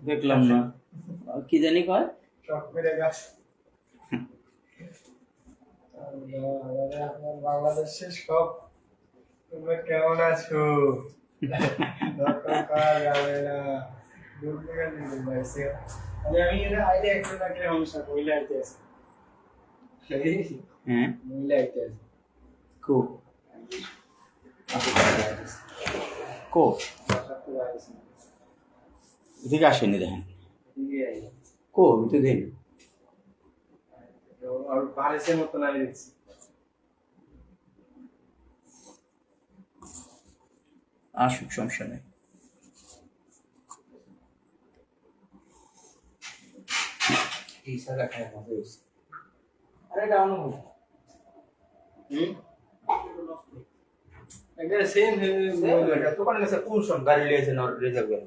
দেখলাম না, কি জানি কয় বাংলাদেশের সব তোমরা কেমন আছো? আমি এটা আইডিয়া একটা রাখলে সমস্যা কইলে আইতে আছে। হ্যাঁ মহিলা আইতে আছে। কো কো এদিকে আসেনি দেখেন কো তো দেন আর বারিশের মতো লাগে দেখছি। আসুক, সমস্যা নেই। আরে ডাউন হো একদম সেম দোকানে গেছে কোন সব গাড়ি লিয়েছে না রিজার্ভ করে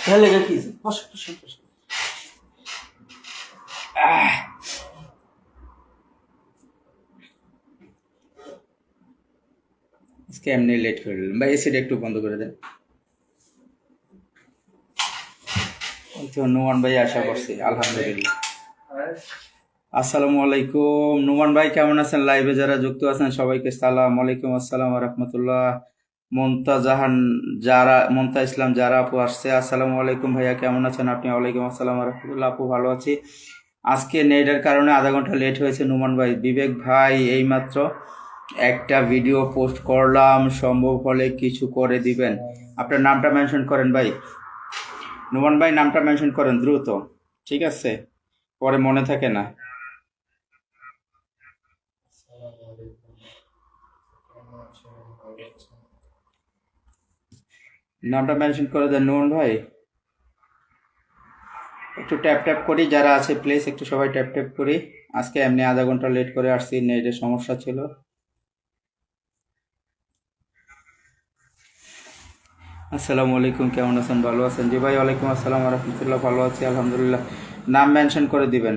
তাহলে কি বসো বসো বসো। আজকে এমনি লেট করে দিলাম ভাই, এসিটা একটু বন্ধ করে দেন। নুমান ভাই আশা করছি, আলহামদুলিল্লাহ। আসসালামু আলাইকুম নুমান ভাই, কেমন আছেন? লাইভে যারা যুক্ত আছেন সবাইকে সালাম আলাইকুম, আসসালাম রহমতুল্লাহ। মমতা জাহান, যারা মমতা ইসলাম, যারা আপু আসছে, আসসালামু আলাইকুম ভাইয়া, কেমন আছেন আপনি? ওয়ালাইকুম আসসালাম রহমতুল্লাহ। আপু ভালো আছি। আজকে নেটের কারণে আধা ঘন্টা লেট হয়েছে নুমান ভাই। বিবেক ভাই, এইমাত্র একটা ভিডিও পোস্ট করলাম, সম্ভব হলে কিছু করে দিবেন। আপনার নামটা মেনশন করেন ভাই, নুমান ভাই নামটা মেনশন করেন দ্রুত, ঠিক আছে? পরে মনে থাকে না। নামটা মেনশন করে দেন নুমান ভাই। একটু ট্যাপ ট্যাপ করি যারা আছে, প্লিজ একটু সবাই ট্যাপ ট্যাপ করি। আজকে এমনি আধা ঘন্টা লেট করে আসছি, নেটের সমস্যা ছিল। আসসালামু আলাইকুম, কেমন আছেন? ভালো আছেন? জি ভাই, ওয়ালাইকুম আসসালাম রহমতুল্লাহ, ভালো আছি আলহামদুলিল্লাহ। নাম মেনশন করে দিবেন,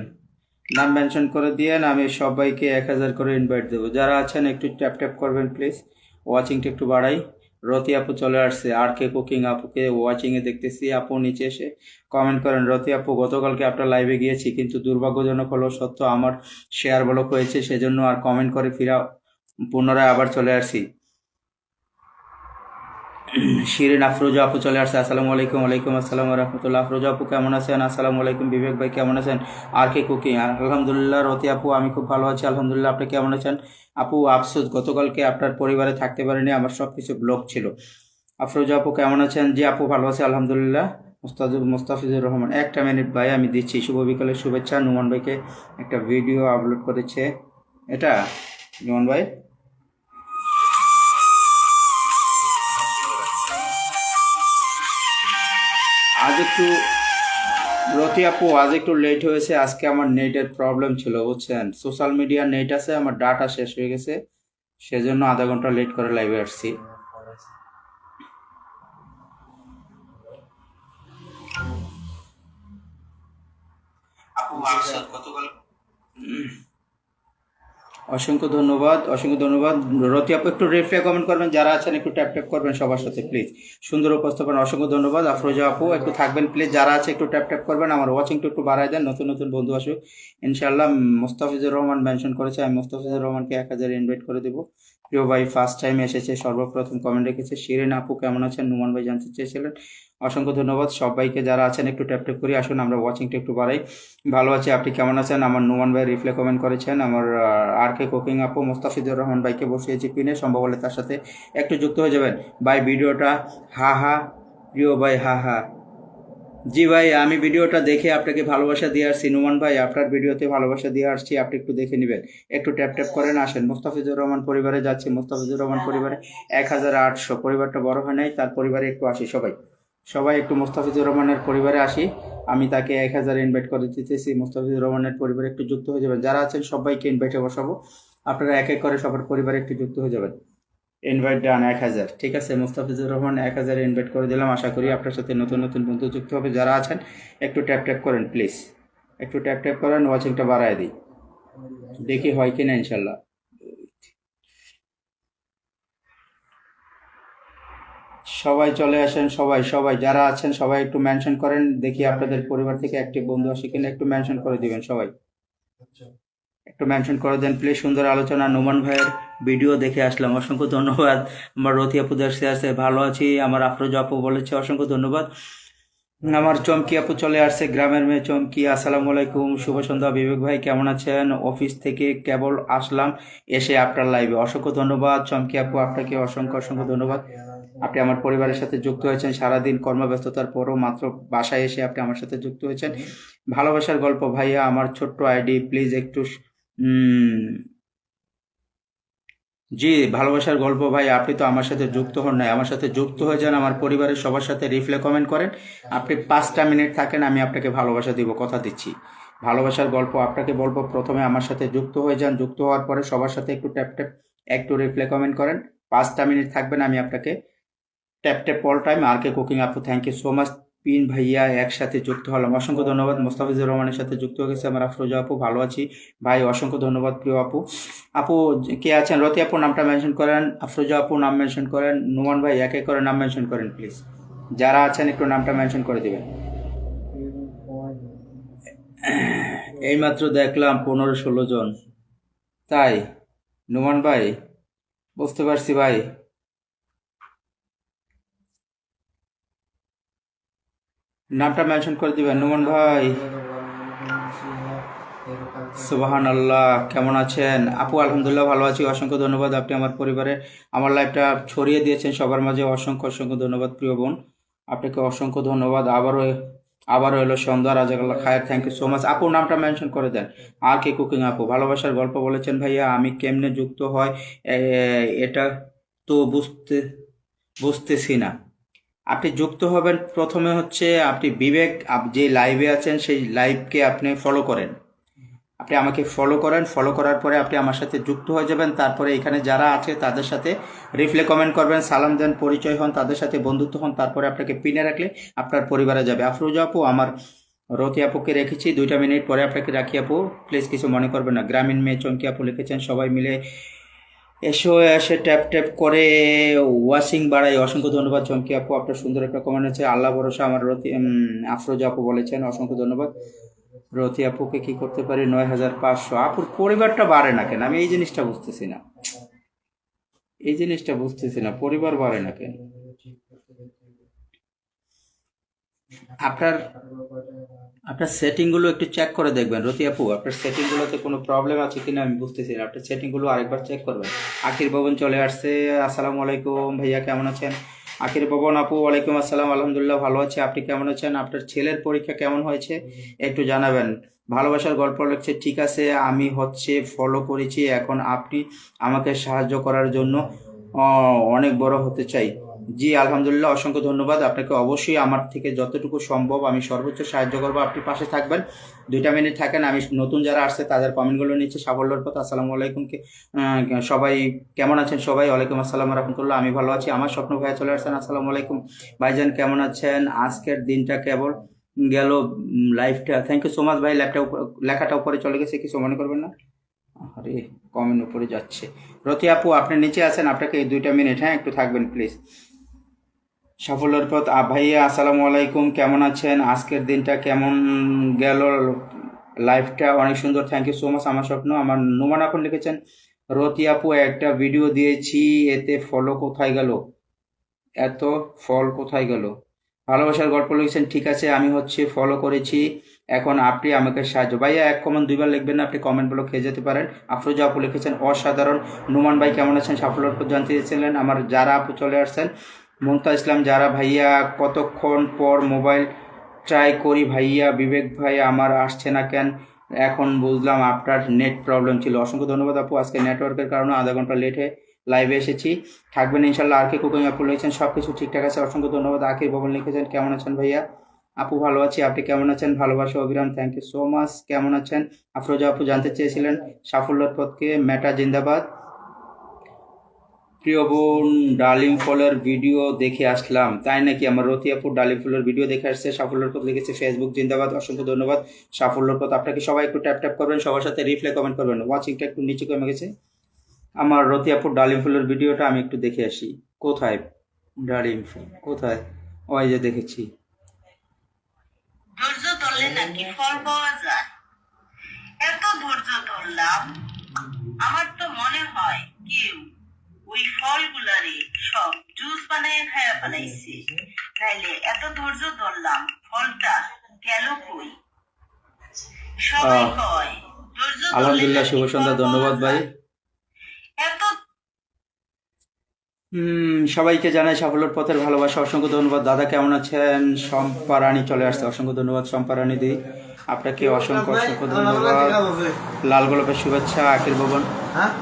নাম মেনশন করে দিয়েন, আমি সবাইকে 1000 করে ইনভাইট দেবো। যারা আছেন একটু ট্যাপ ট্যাপ করবেন প্লিজ, ওয়াচিংটা একটু বাড়াই। রতি আপু চলে আসছে, আর কে কুকিং আপুকে ওয়াচিংয়ে দেখতেছি। আপু নিচে এসে কমেন্ট করেন। রতি আপু, গতকালকে আপনার লাইভে গিয়েছি, কিন্তু দুর্ভাগ্যজনক হলো সত্য, আমার শেয়ার ব্লক হয়েছে, সেজন্য আর কমেন্ট করে ফিরা পুনরায় আবার চলে আসছি। শিরিন আফরোজা আপু চলে আসছে, আসসালামু আলাইকুম। ওয়ালাইকুম আসসালাম রহমতুল্লাহ। আফরোজা আপু কেমন আছেন? আসসালামু আলাইকুম। বিবেক ভাই কেমন আছেন? আর কে কুকিং, আলহামদুলিল্লাহ। রতি আপু, আমি খুব ভালো আছি আলহামদুলিল্লাহ, আপনি কেমন আছেন? আপু আফসোস, গতকালকে আপনার পরিবারে থাকতে পারিনি, আমার সব কিছু ব্লক ছিল। আফরোজা আপু কেমন আছেন? জি আপু ভালো আছে আলহামদুলিল্লাহ। মোস্তাফিজুর রহমান, একটা মিনিট ভাই আমি দিচ্ছি। শুভ বিকালের শুভেচ্ছা। নুমান ভাইকে একটা ভিডিও আপলোড করেছে এটা, নুমান ভাই আজ একটু, রতি আপু আজ একটু লেট হয়েছে, আজকে আমার নেটের প্রবলেম ছিল বুঝছেন। সোশ্যাল মিডিয়ার নেট আছে, আমার ডাটা শেষ হয়ে গেছে, সেজন্য আধা ঘন্টা লেট করে লাইভে আসছি। অসংখ্য ধন্যবাদ, অসংখ্য ধন্যবাদ। রতি আপু একটু রিপ্লাই কমেন্ট করবেন, যারা আছেন একটু ট্যাপ ট্যাপ করবেন সবার সাথে প্লিজ। সুন্দর উপস্থাপন, অসংখ্য ধন্যবাদ। আফরোজা আপু একটু থাকবেন প্লিজ, যারা আছে একটু ট্যাপ ট্যাপ করবেন, আমার ওয়াচিংটা একটু বাড়াই দেন, নতুন নতুন বন্ধু আসুক ইনশাআল্লাহ। মোস্তাফিজুর রহমান মেনশন করেছে, আমি মোস্তাফিজুর রহমানকে 1000 ইনভাইট করে দেবো। প্রিয় ভাই ফার্স্ট টাইম এসেছে, সর্বপ্রথম কমেন্ট রেখেছে। শিরিন আপু কেমন আছেন? নুমান ভাই জানতে চেয়েছিলেন, অসংখ্য ধন্যবাদ সবাইকে। যারা আছেন একটু ট্যাপ ট্যাপ করি, আসুন আমরা ওয়াচিংটা একটু বাড়াই। ভালো আছি, আপনি কেমন আছেন? আমার নুমান ভাই রিপ্লাই কমেন্ট করেছেন। আমার আর কে কুকিং আপু মোস্তাফিজুর রহমান ভাইকে বসিয়েছি পিনে, সম্ভব হলে তার সাথে একটু যুক্ত হয়ে যাবেন ভাই। ভিডিওটা হা হা, প্রিয় ভাই হা হা। জি ভাই, আমি ভিডিওটা দেখে আপনাকে ভালোবাসা দিয়ে আসছি। নুমান ভাই, আপনার ভিডিওতে ভালোবাসা দিয়ে আসছি, আপনি একটু দেখে নেবেন। একটু ট্যাপ ট্যাপ করেন, আসেন। মোস্তাফিজুর রহমান পরিবারে যাচ্ছি, মোস্তাফিজুর রহমান পরিবারে 1800, পরিবারটা বড় হয় নাই, তার পরিবারে একটু আসি সবাই, সবাই একটু মোস্তাফিজুর রহমানের পরিবারে আসি। আমি তাকে 1000 ইনভাইট করে দিতেছি, মোস্তাফিজুর রহমানের পরিবারে একটু যুক্ত হয়ে যাবেন। যারা আছেন সবাইকে ইনভাইটে বসাবো, আপনারা এক এক করে সবার পরিবারে একটু যুক্ত হয়ে যাবেন। ইনভাইট ডান 1000, ঠিক আছে। মুস্তাফিজুর রহমান 1000 ইনভাইট করে দিলাম, আশা করি আপনার সাথে নতুন নতুন বন্ধু যুক্ত হবে। যারা আছেন একটু ট্যাপ ট্যাপ করেন প্লিজ, একটু ট্যাপ ট্যাপ করেন, ওয়াচিংটা বাড়ায় দিই, দেখি হয় কিনা ইনশাল্লাহ। সবাই চলে আসেন, সবাই সবাই যারা আছেন সবাই একটু মেনশন করেন, দেখি আপনাদের পরিবার থেকে অ্যাক্টিভ বন্ধু আসে কিনা, একটু মেনশন করে দিবেন সবাই, একটু মেনশন করে দেন প্লিজ। সুন্দর আলোচনা, নোমান ভাইয়ের ভিডিও দেখে আসলাম, অসংখ্য ধন্যবাদ। আমার রথি আপু দেখতে আছে, ভালো আছি। আমার আফরোজা আপু বলেছে অসংখ্য ধন্যবাদ। আমার চমকি আপু চলে আসছে, গ্রামের মেয়ে চমকি, আসসালামু আলাইকুম, শুভ সন্ধ্যা বিবেক ভাই, কেমন আছেন? অফিস থেকে কেবল আসলাম, এসে আপনার লাইভে, অসংখ্য ধন্যবাদ চমকি আপু, আপনাকে অসংখ্য অসংখ্য ধন্যবাদ। আপনি আমার পরিবারের সাথে যুক্ত হয়েছেন, সারাদিন কর্মব্যস্ততার পরও মাত্র বাসায় এসে আপনি আমার সাথে যুক্ত হয়েছেন। ভালোবাসার গল্প ভাইয়া, আমার ছোট্ট আইডি, প্লিজ একটু উম, জি, ভালোবাসার গল্প ভাই, আপনি তো আমার সাথে যুক্ত হন নাই, আমার সাথে যুক্ত হয়ে যান, আমার পরিবারের সবার সাথে রিপ্লে কমেন্ট করেন। আপনি 5টা মিনিট থাকেন, আমি আপনাকে ভালোবাসা দিব, কথা দিচ্ছি। ভালোবাসার গল্প আপনাকে বলবো, প্রথমে আমার সাথে যুক্ত হয়ে যান, যুক্ত হওয়ার পরে সবার সাথে একটু ট্যাপ ট্যাপ, একটু রিপ্লে কমেন্ট করেন। 5টা মিনিট থাকবেন, আমি আপনাকে ট্যাপ ট্যাপ অল টাইম। আর কে কুকিং আপু, থ্যাংক ইউ সো মাচ। পিন ভাইয়া একসাথে যুক্ত হলাম, অসংখ্য ধন্যবাদ। মোস্তাফিজুর রহমানের সাথে যুক্ত হয়ে গেছে আমার আফরোজা আপু, ভালো আছি ভাই, অসংখ্য ধন্যবাদ প্রিয় আপু। আপু কে আছেন? রতি আপু নামটা মেনশন করেন, আফরোজা আপু নাম মেনশন করেন, নোমান ভাই এক এক করে নাম মেনশন করেন প্লিজ। যারা আছেন একটু নামটা মেনশন করে দিবেন। এইমাত্র দেখলাম 15-16 জন, তাই? নোমান ভাই, বুঝতে পারছি ভাই। নামটা মেনশন করে দিবেন নোমান ভাই। সুবাহান আল্লাহ, কেমন আছেন আপু? আলহামদুলিল্লাহ ভালো আছি, অসংখ্য ধন্যবাদ। আপনি আমার পরিবারে আমার লাইফটা ছড়িয়ে দিয়েছেন সবার মাঝে, অসংখ্য অসংখ্য ধন্যবাদ প্রিয় বোন, আপনাকে অসংখ্য ধন্যবাদ। আবারও এলো সন্ধ্যা, রাজাকাল্লা খায়ের, থ্যাংক ইউ সো মাচ। আপু নামটা মেনশন করে দেন। আর কে কুকিং আপু, ভালোবাসার গল্প বলেছেন ভাইয়া, আমি কেমনে যুক্ত হয় এটা তো বুঝতেছি না। আপনি যুক্ত হবেন, প্রথমে হচ্ছে আপনি বিবেক যে লাইভে আছেন সেই লাইভকে আপনি ফলো করেন, আপনি আমাকে ফলো করেন, ফলো করার পরে আপনি আমার সাথে যুক্ত হয়ে যাবেন। তারপরে এখানে যারা আছে তাদের সাথে রিপ্লে কমেন্ট করবেন, সালাম দেন, পরিচয় হন, তাদের সাথে বন্ধুত্ব হন, তারপরে আপনাকে পিনে রাখলে আপনার পরিবারে যাবে। আফরোজা আপু, আমার রতি আপুকে রেখেছি, 2টা মিনিট পরে আপনাকে রাখি আপু, প্লিজ কিছু মনে করবেন না। গ্রামীণ মেয়ে চমকি আপু লিখেছেন, সবাই মিলে এসো, এসে ট্যাপ ট্যাপ করে ওয়াশিং বাড়াই, অসংখ্য ধন্যবাদ চমকি আপু, আপনার সুন্দর একটা কমেন্ট আছে। আল্লাহ ভরসা, আমার আফরোজা আপু বলেছেন, অসংখ্য ধন্যবাদ। রতি আপুকে কি করতে পারি? 9,500। আপুর পরিবারটা বাড়ে না কেন? আমি এই জিনিসটা বুঝতেছি না, এই জিনিসটা বুঝতেছি না, পরিবার বাড়ে না কেন? আপনার আপনার সেটিংগুলো একটু চেক করে দেখবেন রতি আপু, আপনার সেটিংগুলোতে কোনো প্রবলেম আছে কিনা আমি বুঝতেছি না, আপনার সেটিংগুলো আরেকবার চেক করবেন। আখির ভবন চলে আসছে, আসসালামু আলাইকুম ভাইয়া, কেমন আছেন? আখির ভবন আপু, ওয়ালাইকুম আসসালাম, আলহামদুলিল্লাহ ভালো আছে, আপনি কেমন আছেন? আপনার ছেলের পরীক্ষা কেমন হয়েছে একটু জানাবেন। ভালোবাসার গল্প লিখছে, ঠিক আছে আমি হচ্ছে ফলো করেছি, এখন আপনি আমাকে সাহায্য করার জন্য অনেক বড় হতে চাই। জি আলহামদুলিল্লাহ, অসংখ্য ধন্যবাদ আপনাকে, অবশ্যই আমার থেকে যতটুকু সম্ভব আমি সর্বোচ্চ সাহায্য করবো, আপনি পাশে থাকবেন। 2টা মিনিট থাকেন, আমি নতুন যারা আসছে তাদের কমেন্টগুলো নিচ্ছে, সাফল্যের পথ। আসসালামু আলাইকুম, সবাই কেমন আছেন? সবাই ওয়ালাইকুম আসসালাম রহমতুল্লাহ, আমি ভালো আছি। আমার স্বপ্ন ভাইয়া চলে আসছেন, আসসালামু আলাইকুম ভাইজান, কেমন আছেন? আজকের দিনটা কেবল গেল, লাইফটা, থ্যাংক ইউ সো মাচ ভাই। লেখাটা উপরে চলে গেছে, কিছু মনে করবেন না। আরে কমেন্ট উপরে যাচ্ছে। রতি আপু আপনি নিচে আছেন, আপনাকে এই 2টা মিনিট, হ্যাঁ একটু থাকবেন প্লিজ। সাফল্যের পথ ভাইয়া, আসসালামু আলাইকুম, কেমন আছেন? আজকের দিনটা কেমন গেল? লাইফটা অনেক সুন্দর, থ্যাংক ইউ সো মাচ। আমার স্বপ্ন, আমার নোমান এখন লিখেছেন, রতি আপু একটা ভিডিও দিয়েছি, এতে ফলো কোথায় গেল? এত ফল কোথায় গেল? ভালোবাসার গল্প লিখেছেন, ঠিক আছে আমি হচ্ছে ফলো করেছি, এখন আপনি আমাকে সাহায্য। ভাইয়া এক কমেন্ট 2বার লিখবেন না, আপনি কমেন্টগুলো খেয়ে যেতে পারেন। আফরোজা আপু লিখেছেন, অসাধারণ। নোমান ভাই কেমন আছেন? সাফল্যের পর জানতে চেয়েছিলেন। আমার যারা আপু চলে আসছেন, মমতা ইসলাম যারা, ভাইয়া কতক্ষণ পর মোবাইল ট্রাই করি ভাইয়া, বিবেক ভাই আমার আসছে না কেন? এখন বুঝলাম আপনার নেট প্রবলেম ছিল। অসংখ্য ধন্যবাদ আপু, আজকে নেটওয়ার্কের কারণে আধা ঘন্টা লেট হয়ে লাইভে এসেছি, থাকবেন ইনশাল্লাহ। আর কে কুকিং আপু লিখেছেন, সব কিছু ঠিকঠাক আছে, অসংখ্য ধন্যবাদ। আখির ভবন লিখেছেন, কেমন আছেন ভাইয়া? আপু ভালো আছি, আপনি কেমন আছেন? ভালোবাসা অবিরাম, থ্যাংক ইউ সো মাচ। কেমন আছেন? আফরোজা আপু জানতে চেয়েছিলেন, সাফল্যের পথকে মেটা জিন্দাবাদ। প্রিয় বোন, ডালিম ফলের ভিডিও দেখে আসলাম, তাই নাকি? আমার রতি আপু ডালিম ফলের ভিডিও দেখে আসছে, সাফল্যের পথ লিখেছে, ফেসবুক জিন্দাবাদ, অসংখ্য ধন্যবাদ। সাফল্যের পথ আপনাকে, সবাই একটু ট্যাপ ট্যাপ করবেন, সবার সাথে রিপ্লাই কমেন্ট করবেন। ওয়াচিংটা একটু নিচে কমে গেছে। আমার রতি আপুর ডালিম ফুলের ভিডিওটা আমি একটু দেখে আসি, কোথায়? ডালিম ফুল কোথায়? ওই যে দেখেছি। ধৈর্য ধরলে নাকি ফল পাওয়া যায়। এত ধৈর্য ধরলাম, আমার তো মনে হয় কেউ ওই ফলগুলারে সব জুস বানায় খায়া ফেলাইছে। তাইলে এত ধৈর্য ধরলাম, ফলটা গেল কই? সবাই আহ কয় ধৈর্য ধরলে আলহামদুলিল্লাহ, নাকি শুভ ফল সন্ধ্যা, পাওয়া ধন্যবাদ ভাই। যায়। এত সবাইকে জানাই সাফল্যের পথের ভালোবাসা, অসংখ্য ধন্যবাদ। দাদা কেমন আছেন? শম্পা রানী চলে আসছে, অসংখ্য ধন্যবাদ শম্পা রানী দি, আপনাকে অসংখ্য অসংখ্য ধন্যবাদ। লাল গোলাপের শুভেচ্ছা আখির ভবন। হ্যাঁ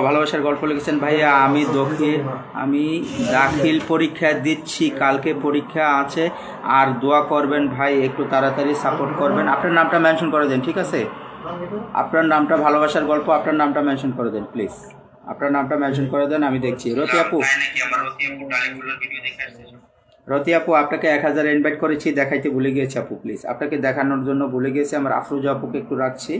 ভালোবাসার গল্প লিখেছেন ভাইয়া, আমি দাখিল পরীক্ষা দিচ্ছি, কালকে পরীক্ষা আছে, আর দোয়া করবেন ভাই, একটু তাড়াতাড়ি সাপোর্ট করবেন। আপনার নামটা মেনশন করে দেন, ঠিক আছে? আপনার নামটা, ভালোবাসার গল্প, আপনার নামটা মেনশন করে দেন প্লিজ। আপনার নামটা মেনশন করে দেন, আমি দেখছি। রতি আপু আপনাকে 1000 ইনভাইট করেছি, দেখাইতে ভুলে গিয়েছি আপু, প্লিজ আপনাকে দেখানোর জন্য ভুলে গেছি। আমার আফরোজা আপুকে একটু রাখছি,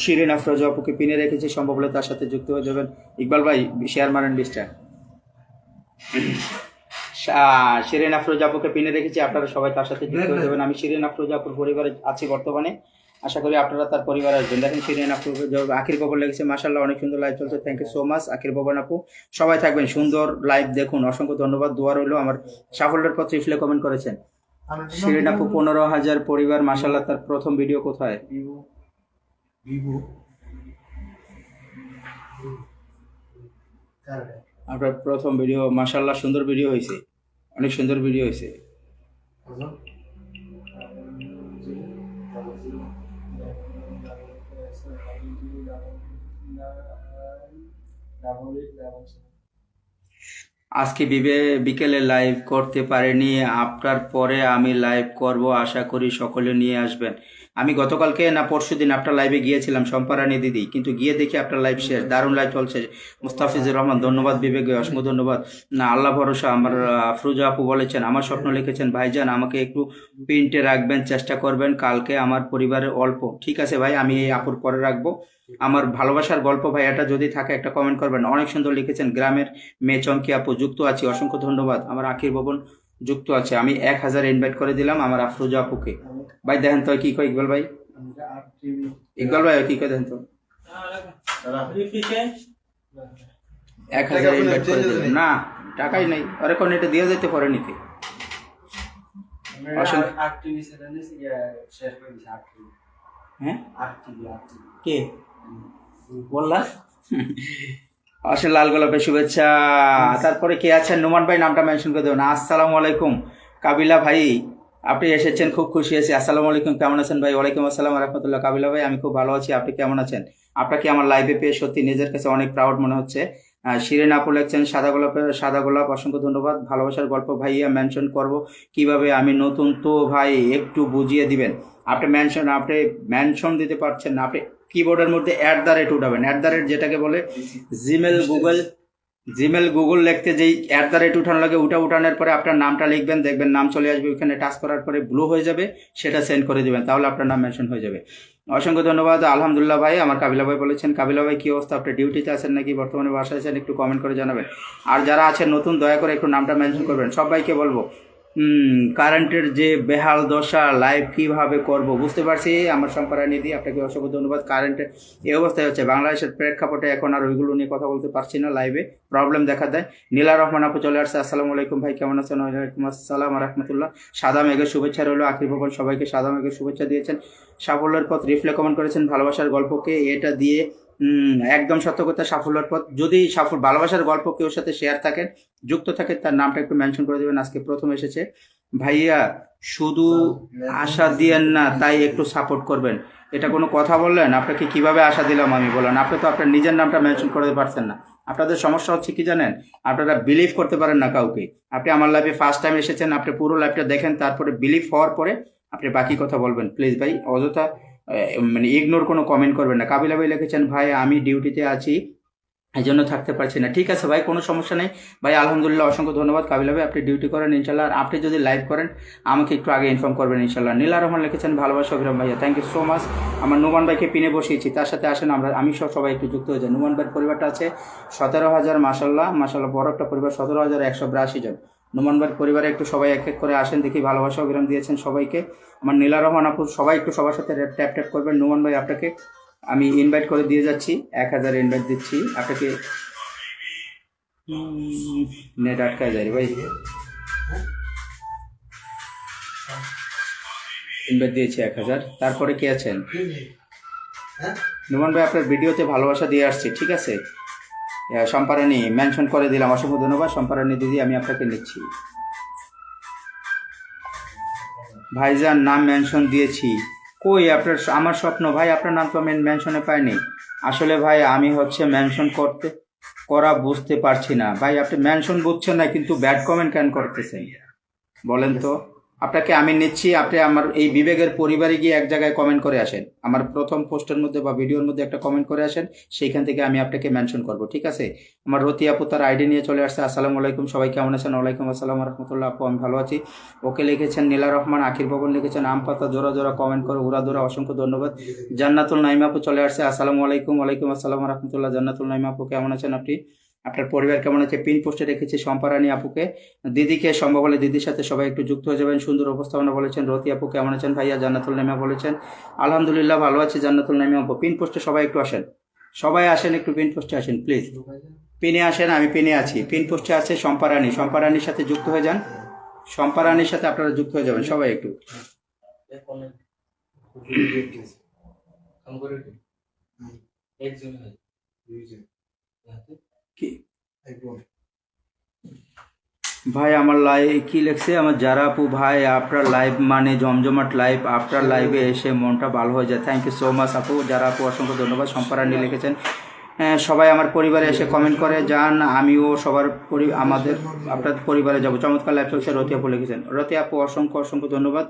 শিরিন আফরোজা আপুকে পিনে রেখেছি, সম্ভব হলে তার সাথে যুক্ত হয়ে যাবেন। ইকবাল ভাই শেয়ার মারেন 20টা। শিরিন আফরোজা আপুকে পিনে রেখেছি, আপনারা সবাই তার সাথে যুক্ত হয়ে যাবেন। আমি শিরিন আফরোজা আপুর পরিবারে আছি বর্তমানে, আশা করি আপনারা তার পরিবার আসবেন। দেখেন শিরিন আফরোজা আখির খবর লেগেছে, মাশাআল্লাহ অনেক সুন্দর লাইভ চলছে, থ্যাংক ইউ সো মাচ আখির ভবন আপু। সবাই থাকবেন, সুন্দর লাইভ দেখুন, অসংখ্য ধন্যবাদ। দোয়া রইল। আমার সাফল্যের পথ রিফ্লে কমেন্ট করেছেন শিরিন আপু, 15,000 পরিবার, মাশাআল্লাহ। তার প্রথম ভিডিও কোথায়? আপনার প্রথম ভিডিও, মাশাআল্লাহ সুন্দর ভিডিও হয়েছে, অনেক সুন্দর ভিডিও হয়েছে। আজকে বিকেলে লাইভ করতে পারিনি, আপনার পরে আমি লাইভ করব, আশা করি সকলে নিয়ে আসবেন। আমি গতকালকে না পরশুদিন আপনার লাইভে গিয়েছিলাম শম্পারানী দিদি, কিন্তু গিয়ে দেখি আপনার লাইভ শেষ। দারুণ লাইভ চলছে। মুস্তাফিজুর রহমান ধন্যবাদ, বিবেক অসংখ্য ধন্যবাদ। না আল্লাহ ভরসা। আমার আফরোজা আপু বলেছেন, আমার স্বপ্ন লিখেছেন ভাইজান আমাকে একটু প্রিন্টে রাখবেন, চেষ্টা করবেন, কালকে আমার পরিবারের অল্প। ঠিক আছে ভাই, আমি এই আপুর পরে রাখবো। আমার ভালোবাসার গল্প ভাই, এটা যদি থাকে একটা কমেন্ট করবেন। অনেক সুন্দর লিখেছেন, গ্রামের মেয়ে চমকি আপু যুক্ত আছি, অসংখ্য ধন্যবাদ। আমার আখির ভবন যুক্ত আছে, আমি 1000 ইনভাইট করে দিলাম আমার আফরোজা আপুকে। ভাই দেখেন তো কি কয় ইকবাল ভাই, ইকবাল ভাই কি কয় দেখেন তো। 1000 ইনভাইট করে দিলাম, না টাকাই নাই, আরে কোন এটা দিয়ে যেতে পারে নিতে। হ্যাঁ কে বললা? আসলে লাল গোলাপের শুভেচ্ছা। তারপরে কে আছেন? নোমান ভাই নামটা মেনশন করে দেবেন। আসসালামু আলাইকুম কাবিলা ভাই, আপনি এসেছেন, খুব খুশি আছি। আসসালামু আলাইকুম, কেমন আছেন ভাই? ওয়ালাইকুম আসসালাম রহমতুল্লাহ। কাবিলা ভাই আমি খুব ভালো আছি, আপনি কেমন আছেন? আপনাকে আমার লাইভে পেয়ে সত্যি নিজের কাছে অনেক প্রাউড মনে হচ্ছে। শিরিন আপু লিখছেন সাদা গোলাপ, অসংখ্য ধন্যবাদ। ভালোবাসার গল্প ভাইয়া মেনশন করব কিভাবে? আমি নতুন তো ভাই, একটু বুঝিয়ে দিবেন। আপনি মেনশন দিতে পারছেন না, আপনি কিবোর্ডের মধ্যে @ উঠাবেন, যেটাকে বলে জিমেল গুগল লিখতে যেই @ উঠানো লাগে, উঠানোর পরে আপনার নামটা লিখবেন, দেখবেন নাম চলে আসবে, ওইখানে টাচ করার পরে ব্লু হয়ে যাবে, সেটা সেন্ড করে দিবেন, তাহলে আপনার নাম মেনশন হয়ে যাবে। অসংখ্য ধন্যবাদ। আলহামদুলিল্লাহ ভাই, আমার কাবিলা ভাই বলেছেন। কাবিলা ভাই কি অবস্থা? আপনি ডিউটিতে আছেন নাকি বর্তমানে বাসায় আছেন? একটু কমেন্ট করে জানাবেন। আর যারা আছেন নতুন, দয়া করে একটু নামটা মেনশন করবেন। সবাইকে বলবো কারেন্টের যে বেহাল দশা, লাইভ কিভাবে করব বুঝতে পারছি। আমার সম্পারানি দিয়ে আপনাকে অসংখ্য ধন্যবাদ। কারেন্টের এই অবস্থায় হচ্ছে, বাংলাদেশের প্রেক্ষাপটে এখন আর ওইগুলো নিয়ে কথা বলতে পারছি না, লাইভে প্রবলেম দেখা দেয়। নীলা রহমান আপু চলে আসছে, আসসালামু আলাইকুম ভাই, কেমন আছেন? ওয়ালাইকুম আসসালাম রহমতুল্লাহ। সাদা মেঘের শুভেচ্ছা রইল। আখির ভবন সবাইকে সাদা মেঘের শুভেচ্ছা দিয়েছেন। সাফল্যের পথ রিফ্লে কমেন্ট করেছেন, ভালোবাসার গল্পকে এটা দিয়ে একদম সত্য কথা, সাফল্যের পথ। যদি ভালোবাসার গল্প কেউ সাথে শেয়ার থাকেন, যুক্ত থাকে, তার নামটা একটু মেনশন করে দেবেন। আজকে প্রথম এসেছে ভাইয়া, শুধু আশা দিয়েন না, তাই একটু সাপোর্ট করবেন। এটা কোনো কথা বললেন? আপনাকে কিভাবে আশা দিলাম আমি বলেন? আপনি তো আপনার নিজের নামটা মেনশন করতে পারছেন না। আপনাদের সমস্যা হচ্ছে কি জানেন? আপনারা বিলিভ করতে পারেন না কাউকে। আপনি আমার লাইফে ফার্স্ট টাইম এসেছেন, আপনি পুরো লাইফটা দেখেন, তারপরে বিলিভ হওয়ার পরে আপনি বাকি কথা বলবেন। প্লিজ ভাই, অযথা ইগনোর কোনো কমেন্ট করবেন না। কাবিলা ভাই লিখেছেন, ভাই আমি ডিউটিতে আছি, এই জন্য থাকতে পারছি না। ঠিক আছে ভাই, কোনো সমস্যা নেই ভাই। আলহামদুলিল্লাহ, অসংখ্য ধন্যবাদ। কাবিল ভাই, আপনি ডিউটি করেন ইনশাল্লাহ। আর আপনি যদি লাইভ করেন আমাকে একটু আগে ইনফর্ম করবেন ইনশাল্লাহ। নীলা রহমান লিখেছেন ভালোবাসা অভিরাম ভাইয়া, থ্যাংক ইউ সো মাচ। আমার নুমান ভাইকে পিনে বসিয়েছি, তার সাথে আসেন আমি সবাই একটু যুক্ত হয়ে যাই। নুমান ভাইয়ের পরিবারটা আছে 17,000, মাসাল্লাহ বড় একটা পরিবার, 17,182 জন। নুমান ভাইয়ের পরিবারে একটু সবাই এক এক করে আসেন, দেখি ভালোবাসা অভিরাম দিয়েছেন সবাইকে। আমার নীলা রহমান আপু সবাই একটু সবার সাথে ট্যাপ ট্যাপ করবেন। নুমান ভাই, আপনাকে আমি ইনভাইট করে দিয়ে যাচ্ছি, 1000 ইনভাইট দিচ্ছি আপনাকে। নেট আটকায় যায় রে ভাই। ইনভাইট দিয়েছি 1000। তারপরে কে আছেন? নুমান ভাই, আপনার ভিডিওতে ভালোবাসা দিয়ে আসছে, ঠিক আছে। সম্পারানি মেনশন করে দিলাম, অসংখ্য ধন্যবাদ সম্পারানি দিদি, আমি আপনাকে নিচ্ছি। ভাইজান নাম মেনশন দিয়েছি, কই আপনার? আমার স্বপ্ন ভাই, আপনার নাম তো আমি মেনশনে পাইনি। আসলে ভাই আমি মেনশন করা বুঝতে পারছি না ভাই। আপনি মেনশন বুঝছেন না, কিন্তু ব্যাড কমেন্ট কেন করতেছেন বলেন তো? আপনাকে আমি নিচ্ছি, আপনি আমার এই বিবেকের পরিবারে গিয়ে এক জায়গায় কমেন্ট করে আসেন, আমার প্রথম পোস্টের মধ্যে বা ভিডিওর মধ্যে একটা কমেন্ট করে আসেন, সেইখান থেকে আমি আপনাকে মেনশন করব, ঠিক আছে। আমার রতি আপু তার আইডি নিয়ে চলে আসছে। আসসালামু আলাইকুম, সবাই কেমন আছেন? ওয়ালাইকুম আসসালাম রহমতুল্লাহ। আপু আমি ভালো আছি। ওকে লিখেছেন নীলা রহমান, আখির ভবন লিখেছেন আম পাতা জোড়া জোড়া কমেন্ট করে উড়াদোড়া, অসংখ্য ধন্যবাদ। জান্নাতুল নাইমা আপু চলে আসছে, আসসালামু আলাইকুম। ওয়ালাইকুম আসসালাম রহমতুল্লাহ। জান্নাতুল নাইমা আপু কেমন আছেন আপনি? আপনার পরিবার কেমন আছে? পিন পোস্টে রেখেছি সম্পারানি আপুকে, দিদিকে সম্ভব হলে দিদির সাথে সবাই একটু যুক্ত হয়ে যাবেন। সুন্দর উপস্থাপনা বলেছেন। রতি আপু কেমন আছেন ভাইয়া? জান্নাতুল নাইমা বলেছেন আলহামদুলিল্লাহ ভালো আছি। জান্নাতুল নাইমা আপু পিন পোস্টে সবাই একটু আসেন, সবাই আসেন, একটু পিন পোস্টে আসেন প্লিজ। পিনে আসেন, আমি পিনে আছি। পিন পোস্টে আছে সম্পারানির সাথে যুক্ত হয়ে যান। সম্পারানির সাথে আপনারা যুক্ত হয়ে যাবেন সবাই একটু। কি ভাই আমার লাইভ কি লেখছে? আমার যারা আপু ভাই, আপনার লাইভ মানে জমজমাট লাইভ, আপনার লাইভে এসে মনটা ভালো হয়ে যায়। থ্যাংক ইউ সো মাচ আপু। যারা আপু অসংখ্য ধন্যবাদ। সম্পারানি লিখেছেন সবাই আমার পরিবারে এসে কমেন্ট করে যান, আমিও সবার আমাদের আপনার পরিবারে যাব। চমৎকার লাইভ চলছে। রতি আপু লিখেছেন। রতি আপু অসংখ্য ধন্যবাদ।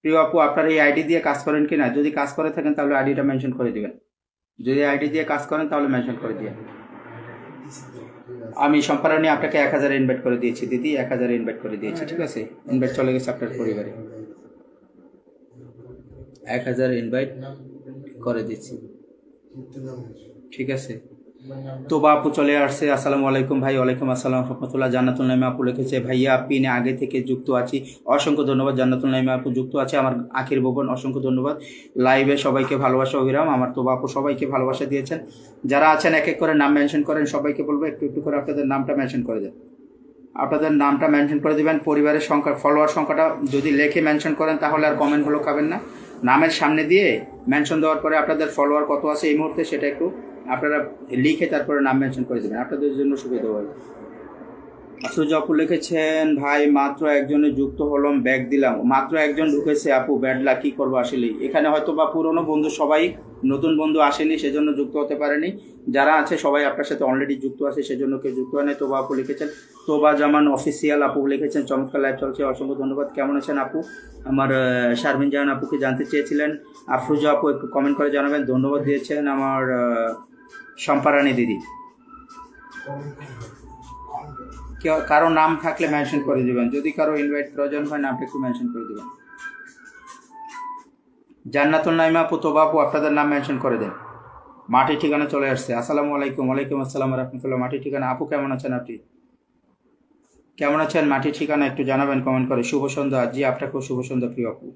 প্রিয় আপু, আপনার এই আইডি দিয়ে কাজ করেন কি না? যদি কাজ করে থাকেন তাহলে আইডিটা মেনশন করে দিবেন। যদি আইডি দিয়ে কাজ করেন তাহলে মেনশন করে দিবেন। আমি সম্পারানি আপনাকে 1000 ইনভাইট করে দিয়েছি দিদি, 1000 ইনভাইট করে দিয়েছি, ঠিক আছে। ইনভাইট চলে গেছে আপনার পরিবারে, 1000 ইনভাইট করে দিচ্ছি, ঠিক আছে। তো আপু চলে আসছে। আসসালামু আলাইকুম ভাই। ওয়ালাইকুম আসসালাম রহমতুল্লাহ। জান্নাতুল নাইমা আপু লিখেছে ভাইয়া পিনে আগে থেকে যুক্ত আছি, অসংখ্য ধন্যবাদ। জান্নাতুল নাইমা আপু যুক্ত আছে। আমার আখির ভবন অসংখ্য ধন্যবাদ। লাইভে সবাইকে ভালোবাসা অভিরাম। আমার তো আপু সবাইকে ভালোবাসা দিয়েছেন। যারা আছেন এক এক করে নাম মেনশন করেন, সবাইকে বলবো একটু একটু করে আপনাদের নামটা মেনশন করে দেন। আপনাদের নামটা মেনশন করে দেবেন, পরিবারের সংখ্যা, ফলোয়ার সংখ্যাটা যদি লেখে মেনশন করেন তাহলে আর কমেন্টগুলো খাবেন না। নামের সামনে দিয়ে মেনশন দেওয়ার পরে আপনাদের ফলোয়ার কত আছে এই মুহূর্তে সেটা একটু আপনারা লিখে তারপরে নাম মেনশন করে দেবেন, আপনাদের জন্য সুবিধা হবে। আফরোজা আপু লিখেছেন ভাই মাত্র একজনে যুক্ত হলাম, ব্যাগ দিলাম। মাত্র একজন ঢুকেছে আপু, ব্যাড লাক, কি করবো আসলে। এখানে হয়তো বা পুরনো বন্ধু সবাই, নতুন বন্ধু আসেনি সেজন্য যুক্ত হতে পারেনি। যারা আছে সবাই আপনার সাথে অলরেডি যুক্ত আছে, সেজন্য কেউ যুক্ত হয় নাই। তোবা আপু লিখেছেন, তোবা জামান অফিসিয়াল আপু লিখেছেন চমৎকার লাইভ চলছে, অসংখ্য ধন্যবাদ। কেমন আছেন আপু? আমার শারমিন জাহান আপুকে জানতে চেয়েছিলেন। আফরোজা আপু একটু কমেন্ট করে জানাবেন। ধন্যবাদ দিয়েছেন আমার সম্পারানি দিদি। কারো নাম থাকলে মেনশন করে দিবেন, যদি কারো ইনভাইট প্রয়োজন হয় নামটা একটু মেনশন করে দিবেন। জান্নাতুল নাইমা আপু, তোবা আপু আপনাদের নাম মেনশন করে দেন। মাটি ঠিকানা চলে আসছে। আসসালামু আলাইকুম। ওয়ালাইকুম আসসালাম রহমতুল্লাহ। মাটি ঠিকানা আপু কেমন আছেন আপনি? কেমন আছেন? মাটি ঠিকানা একটু জানাবেন কমেন্ট করে। শুভ সন্ধ্যা। জি আপনাকেও শুভ সন্ধ্যা প্রিয় আপু।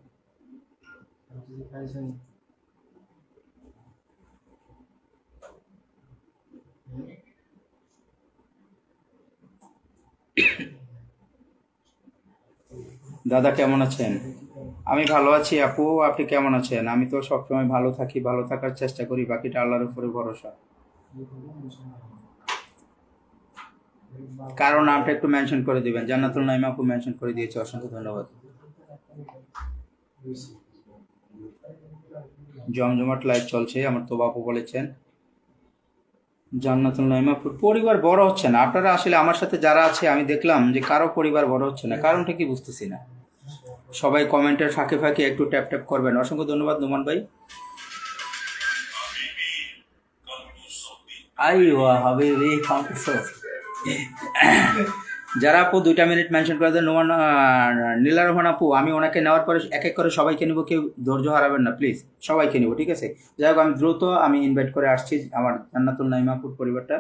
দাদা কেমন আছেন? আমি ভালো আছি আপু, আপনি কেমন আছেন? আমি তো সবসময় ভালো থাকি, ভালো থাকার চেষ্টা করি, বাকিটা আল্লাহর উপরে ভরসা। কারো নামটা একটু মেনশন করে দিবেন। জান্নাতুল নাইমা আপু মেনশন করে দিয়েছে, অসংখ্য ধন্যবাদ। জমজমাট লাইভ চলছে, আমার তো বাপু বলেছেন। জান্নাতুল নাইমা আপুর পরিবার বড় হচ্ছে না। আপনারা আসলে আমার সাথে যারা আছে আমি দেখলাম যে কারো পরিবার বড় হচ্ছে না, কারণটা কি বুঝতেছি না। সবাই কমেন্টের ফাঁকে ফাঁকে একটু ট্যাপ ট্যাপ করবেন। অসংখ্য ধন্যবাদ নোমান ভাই। আইওয়া হাবিবি খামসো। যারা আপু 2টা মিনিট মেনশন করে দেন, নোমান নীলা রহমান আপু, আমি ওনাকে নেওয়ার পরে এক এক করে সবাইকে নিব, কেউ ধৈর্য হারাবেন না প্লিজ, সবাইকে নিব, ঠিক আছে? যাই হোক, আমি দ্রুত আমি ইনভাইট করে আসছি আমার জান্নাতুল নাইমা আপুর পরিবারটা।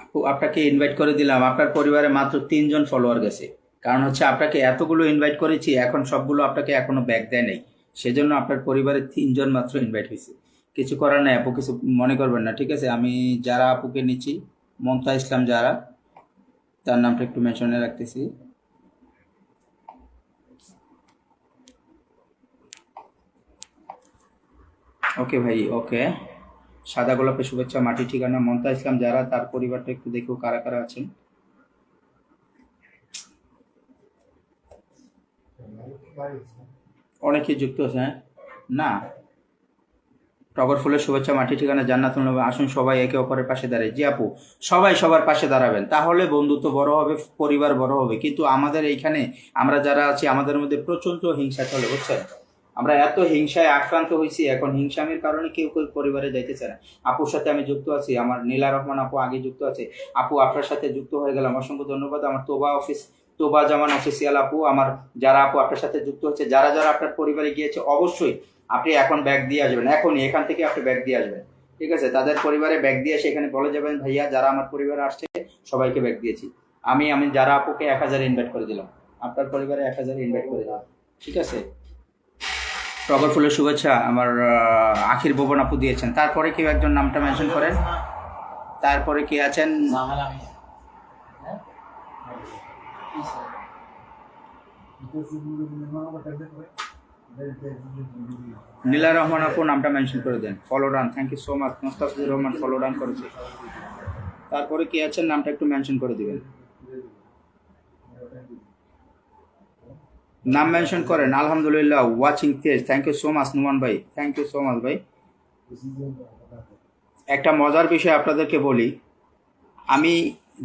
আপু আপনাকে ইনভাইট করে দিলাম, আপনার পরিবারে মাত্র 3জন ফলোয়ার গেছে। কারণ হচ্ছে আপনাকে এতগুলো ইনভাইট করেছি, এখন সবগুলো আপনাকে এখনো ব্যাক দেয় নাই, সেজন্য আপনার পরিবারে 3জন মাত্র ইনভাইট হয়েছে। কিছু করার নাই আপু, কিছু মনে করবেন না, ঠিক আছে? আমি যারা আপুকে নিচ্ছি, মমতা ইসলাম যারা, তার নামটা একটু মেনশনে রাখতেছি। ওকে ভাই, ওকে। সাদা গোলাপের শুভেচ্ছা, মাটি ঠিকানা, মমতা ইসলাম যারা, তার পরিবারটা একটু দেখো কারা কারা আছেন। অনেকেই যুক্ত আছে, হ্যাঁ? না, টগর ফুলের শুভেচ্ছা, মাটি ঠিকানা, জান্নাতুল নবী। আসুন সবাই একে অপরের পাশে দাঁড়াই। জি আপু, সবাই সবার পাশে দাঁড়াবেন, তাহলে বন্ধুত্ব বড় হবে, পরিবার বড় হবে। কিন্তু আমাদের এইখানে আমরা যারা আছি, আমাদের মধ্যে প্রচণ্ড হিংসা চলে, বুঝছেন? আমরা এত হিংসায় আক্রান্ত হয়েছি, এখন হিংসামের কারণে কেউ কেউ পরিবারে যাইতেছে না। আপুর সাথে আমি যুক্ত আছি, আমার নীলা রহমান আপু আগে যুক্ত আছে। আপু আপনার সাথে যুক্ত হয়ে গেলাম, অসংখ্য ধন্যবাদ। আমার তোবা জামান অফিসিয়াল আপু, আমার যারা আপু আপনার সাথে যুক্ত হচ্ছে, যারা যারা আপনার পরিবারে গিয়েছে, অবশ্যই আপনি এখন ব্যাগ দিয়ে আসবেন, এখনই এখান থেকে আপনি ব্যাগ দিয়ে আসবেন, ঠিক আছে? তাদের পরিবারে ব্যাগ দিয়ে এসে এখানে বলে যাবেন, ভাইয়া যারা আমার পরিবারে আসছে সবাইকে ব্যাগ দিয়েছি। আমি যারা আপুকে 1000 ইনভাইট করে দিলাম, আপনার পরিবারে 1000 ইনভাইট করে দিলাম, ঠিক আছে? টগর ফুলের শুভেচ্ছা আমার আখির ভুবন আপু দিয়েছেন। তারপরে কেউ একজন নামটা মেনশন করেন, তারপরে কে আছেন? নীলা রহমান আপু নামটা মেনশন করে দেন, follow done, thank you so much. Mostafizur Rahman follow done করেছে। তারপরে কে আছেন নামটা একটু মেনশন করে দিবেন, নাম মেনশন করেন। আলহামদুলিল্লাহ, ওয়াচিং তেজ, thank you so much Numan ভাই, থ্যাংক ইউ সো মাচ ভাই। একটা মজার বিষয় আপনাদেরকে বলি, আমি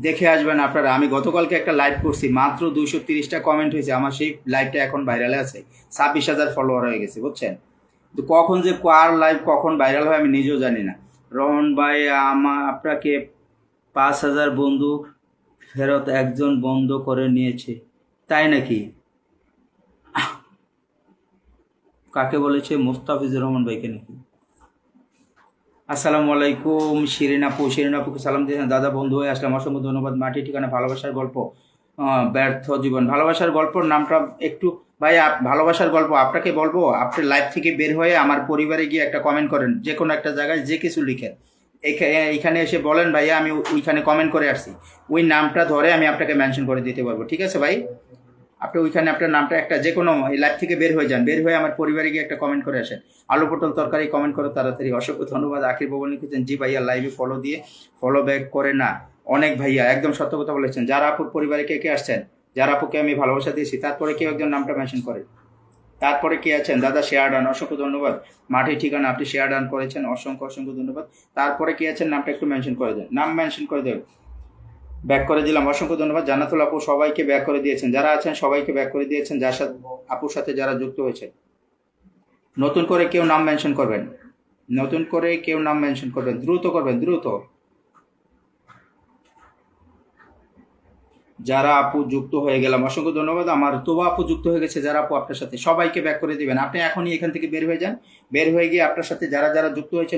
দেখে আসবেন আপনারা, আমি গতকালকে একটা লাইভ করছি, মাত্র 230টা কমেন্ট হয়েছে, আমার সেই লাইভটা এখন ভাইরালে আছে, 26,000 ফলোয়ার হয়ে গেছে, বুঝছেন? তো কখন যে কার লাইভ কখন ভাইরাল হয় আমি নিজেও জানি না। রহন ভাই, আপনাকে 5,000 বন্ধু ফেরত একজন বন্ধ করে নিয়েছে, তাই নাকি? কাকে বলেছে? মোস্তাফিজুর রহমান ভাইকে নাকি? আসসালামু আলাইকুম শিরিন আপুকে সালাম দিয়েছেন। দাদা বন্ধু হয়ে আসলাম, অসংখ্য ধন্যবাদ। মাটি ঠিকানা, ভালোবাসার গল্প, ব্যর্থ জীবন। ভালোবাসার গল্পর নামটা একটু ভাই, ভালোবাসার গল্প আপনাকে বলবো, আপনি লাইভ থেকে বের হয়ে আমার পরিবারে গিয়ে একটা কমেন্ট করেন, যে কোনো একটা জায়গায় যে কিছু লিখেন, এইখানে এসে বলেন ভাইয়া আমি ওইখানে কমেন্ট করে আসছি, ওই নামটা ধরে আমি আপনাকে মেনশন করে দিতে পারবো, ঠিক আছে ভাই? আপনি ওইখানে আপনার নামটা একটা যে কোনো এই লাইভ থেকে বের হয়ে যান, বের হয়ে আমার পরিবারে গিয়ে একটা কমেন্ট করে আসেন, আলু পটল তরকারি কমেন্ট করো তাড়াতাড়ি। অসংখ্য ধন্যবাদ। আখির ভবন লিখেছেন, জি ভাইয়া লাইভে ফলো দিয়ে ফলো ব্যাক করে না, অনেক ভাইয়া একদম সত্য কথা বলেছেন। যারা আপুর পরিবারে কে কে আসছেন, যারা আপুকে আমি ভালোবাসা দিয়েছি, তারপরে কেউ একজন নামটা মেনশন করে। তারপরে কে আছেন? দাদা শেয়ার ডান, অসংখ্য ধন্যবাদ। মাটি ঠিকানা, আপনি শেয়ার ডান করেছেন, অসংখ্য অসংখ্য ধন্যবাদ। তারপরে কে আছেন নামটা একটু মেনশন করে দেন, নাম মেনশন করে দেবেন। ব্যাক করে দিলাম, অসংখ্য ধন্যবাদ। জান্নাতুল আপু সবাইকে ব্যাক করে দিয়েছেন, যারা আছেন সবাইকে ব্যাক করে দিয়েছেন, যার সাথে আপুর সাথে যারা যুক্ত হয়েছে। নতুন করে কেউ নাম মেনশন করবেন, নতুন করে কেউ নাম মেনশন করবেন, দ্রুত করবেন, দ্রুত। যারা আপু যুক্ত হয়ে গেলাম, অসংখ্য ধন্যবাদ। আমার তোবা আপু যুক্ত হয়ে গেছে, যারা আপু আপনার সাথে, সবাইকে ব্যাক করে দিবেন। আপনি এখনই এখান থেকে বের হয়ে যান, বের হয়ে গিয়ে আপনার সাথে যারা যারা যুক্ত হয়েছে,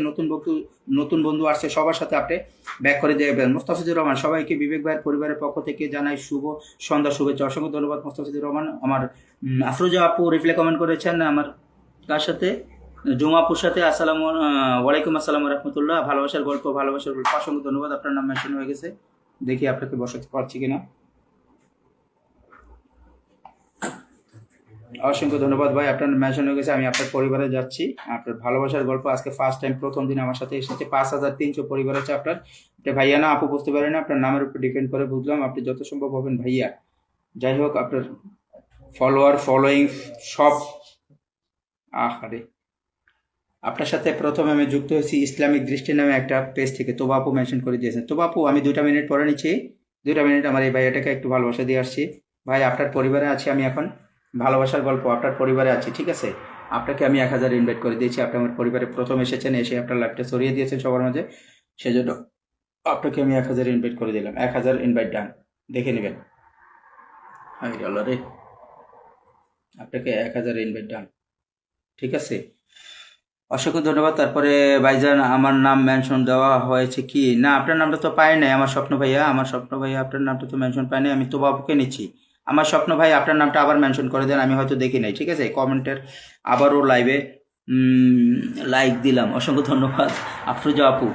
নতুন বন্ধু আসছে, সবার সাথে আপনি ব্যাক করে দেবেন। মোস্তাফিজুর রহমান, সবাইকে বিবেক ভাইয়ের পরিবারের পক্ষ থেকে জানাই শুভ সন্ধ্যা শুভেচ্ছা, অসংখ্য ধন্যবাদ মোস্তাফিজুর রহমান। আমার আফরোজা আপু রিপ্লাই কমেন্ট করেছেন, আমার কার সাথে? জুমা আপুর সাথে। ওয়ালাইকুম আসসালাম রহমতুল্লাহ। ভালোবাসার গল্প, অসংখ্য ধন্যবাদ। আপনার নাম মেনশন হয়ে গেছে, দেখি আপনাকে বসাতে পারছি কিনা। অসংখ্য ধন্যবাদ ভাই, আপনার মেনশন হয়ে গেছে। আমি আপনার পরিবারে যাচ্ছি। আপনার ভালোবাসার গল্প আজকে ফার্স্ট টাইম, প্রথম দিন আমার সাথে এসেছে। 5,300 পরিবার আছে আপনার। এটা ভাইয়া না আপু বুঝতে পারেন, আপনার নামের উপর ডিপেন্ড করে বুঝলাম। আপনি যত সম্ভব হবেন ভাইয়া। যাই হোক, আপনার ফলোয়িং সব। আরে আপনার সাথে প্রথমে আমি যুক্ত হয়েছি ইসলামিক দৃষ্টি নামে একটা পেজ থেকে, তোবা আপু মেনশন করে দিয়েছেন। তোবা আপু আমি 2টা মিনিট পরে নিচ্ছি, 2টা মিনিট আমার এই ভাইয়াটাকে একটু ভালোবাসা দিয়ে আসছি। ভাই আপনার পরিবারে আছি আমি এখন, ভালোবাসার গল্প, আপনার পরিবারে আছি, ঠিক আছে। আপনাকে আমি 1000 ইনভাইট করে দিয়েছি, আপনি আমার পরিবারে প্রথম এসেছেন, এসে আপনার লাইফটা ছড়িয়ে দিয়েছেন সবার মাঝে, সেজন্য আপনাকে আমি 1000 ইনভাইট করে দিলাম। 1000 ইনভাইট ডান, দেখে নেবেন। হাই রে, আপনাকে 1000 ইনভাইট ডান, ঠিক আছে। অসংখ্য ধন্যবাদ। তারপরে ভাইজান আমার নাম মেনশন দেওয়া হয়েছে কি না? আপনার নামটা তো পাই নাই। আমার স্বপ্ন ভাইয়া, আপনার নামটা তো মেনশন পাই নাই। আমি তো বাবুকে নিচ্ছি। আমার স্বপ্ন ভাই, আপনার নামটা আবার মেনশন করে দেন, আমি হয়তো দেখি নাই, ঠিক আছে। কমেন্টের আবারও লাইভে লাইক দিলাম, অসংখ্য ধন্যবাদ। আফরোজা আপু,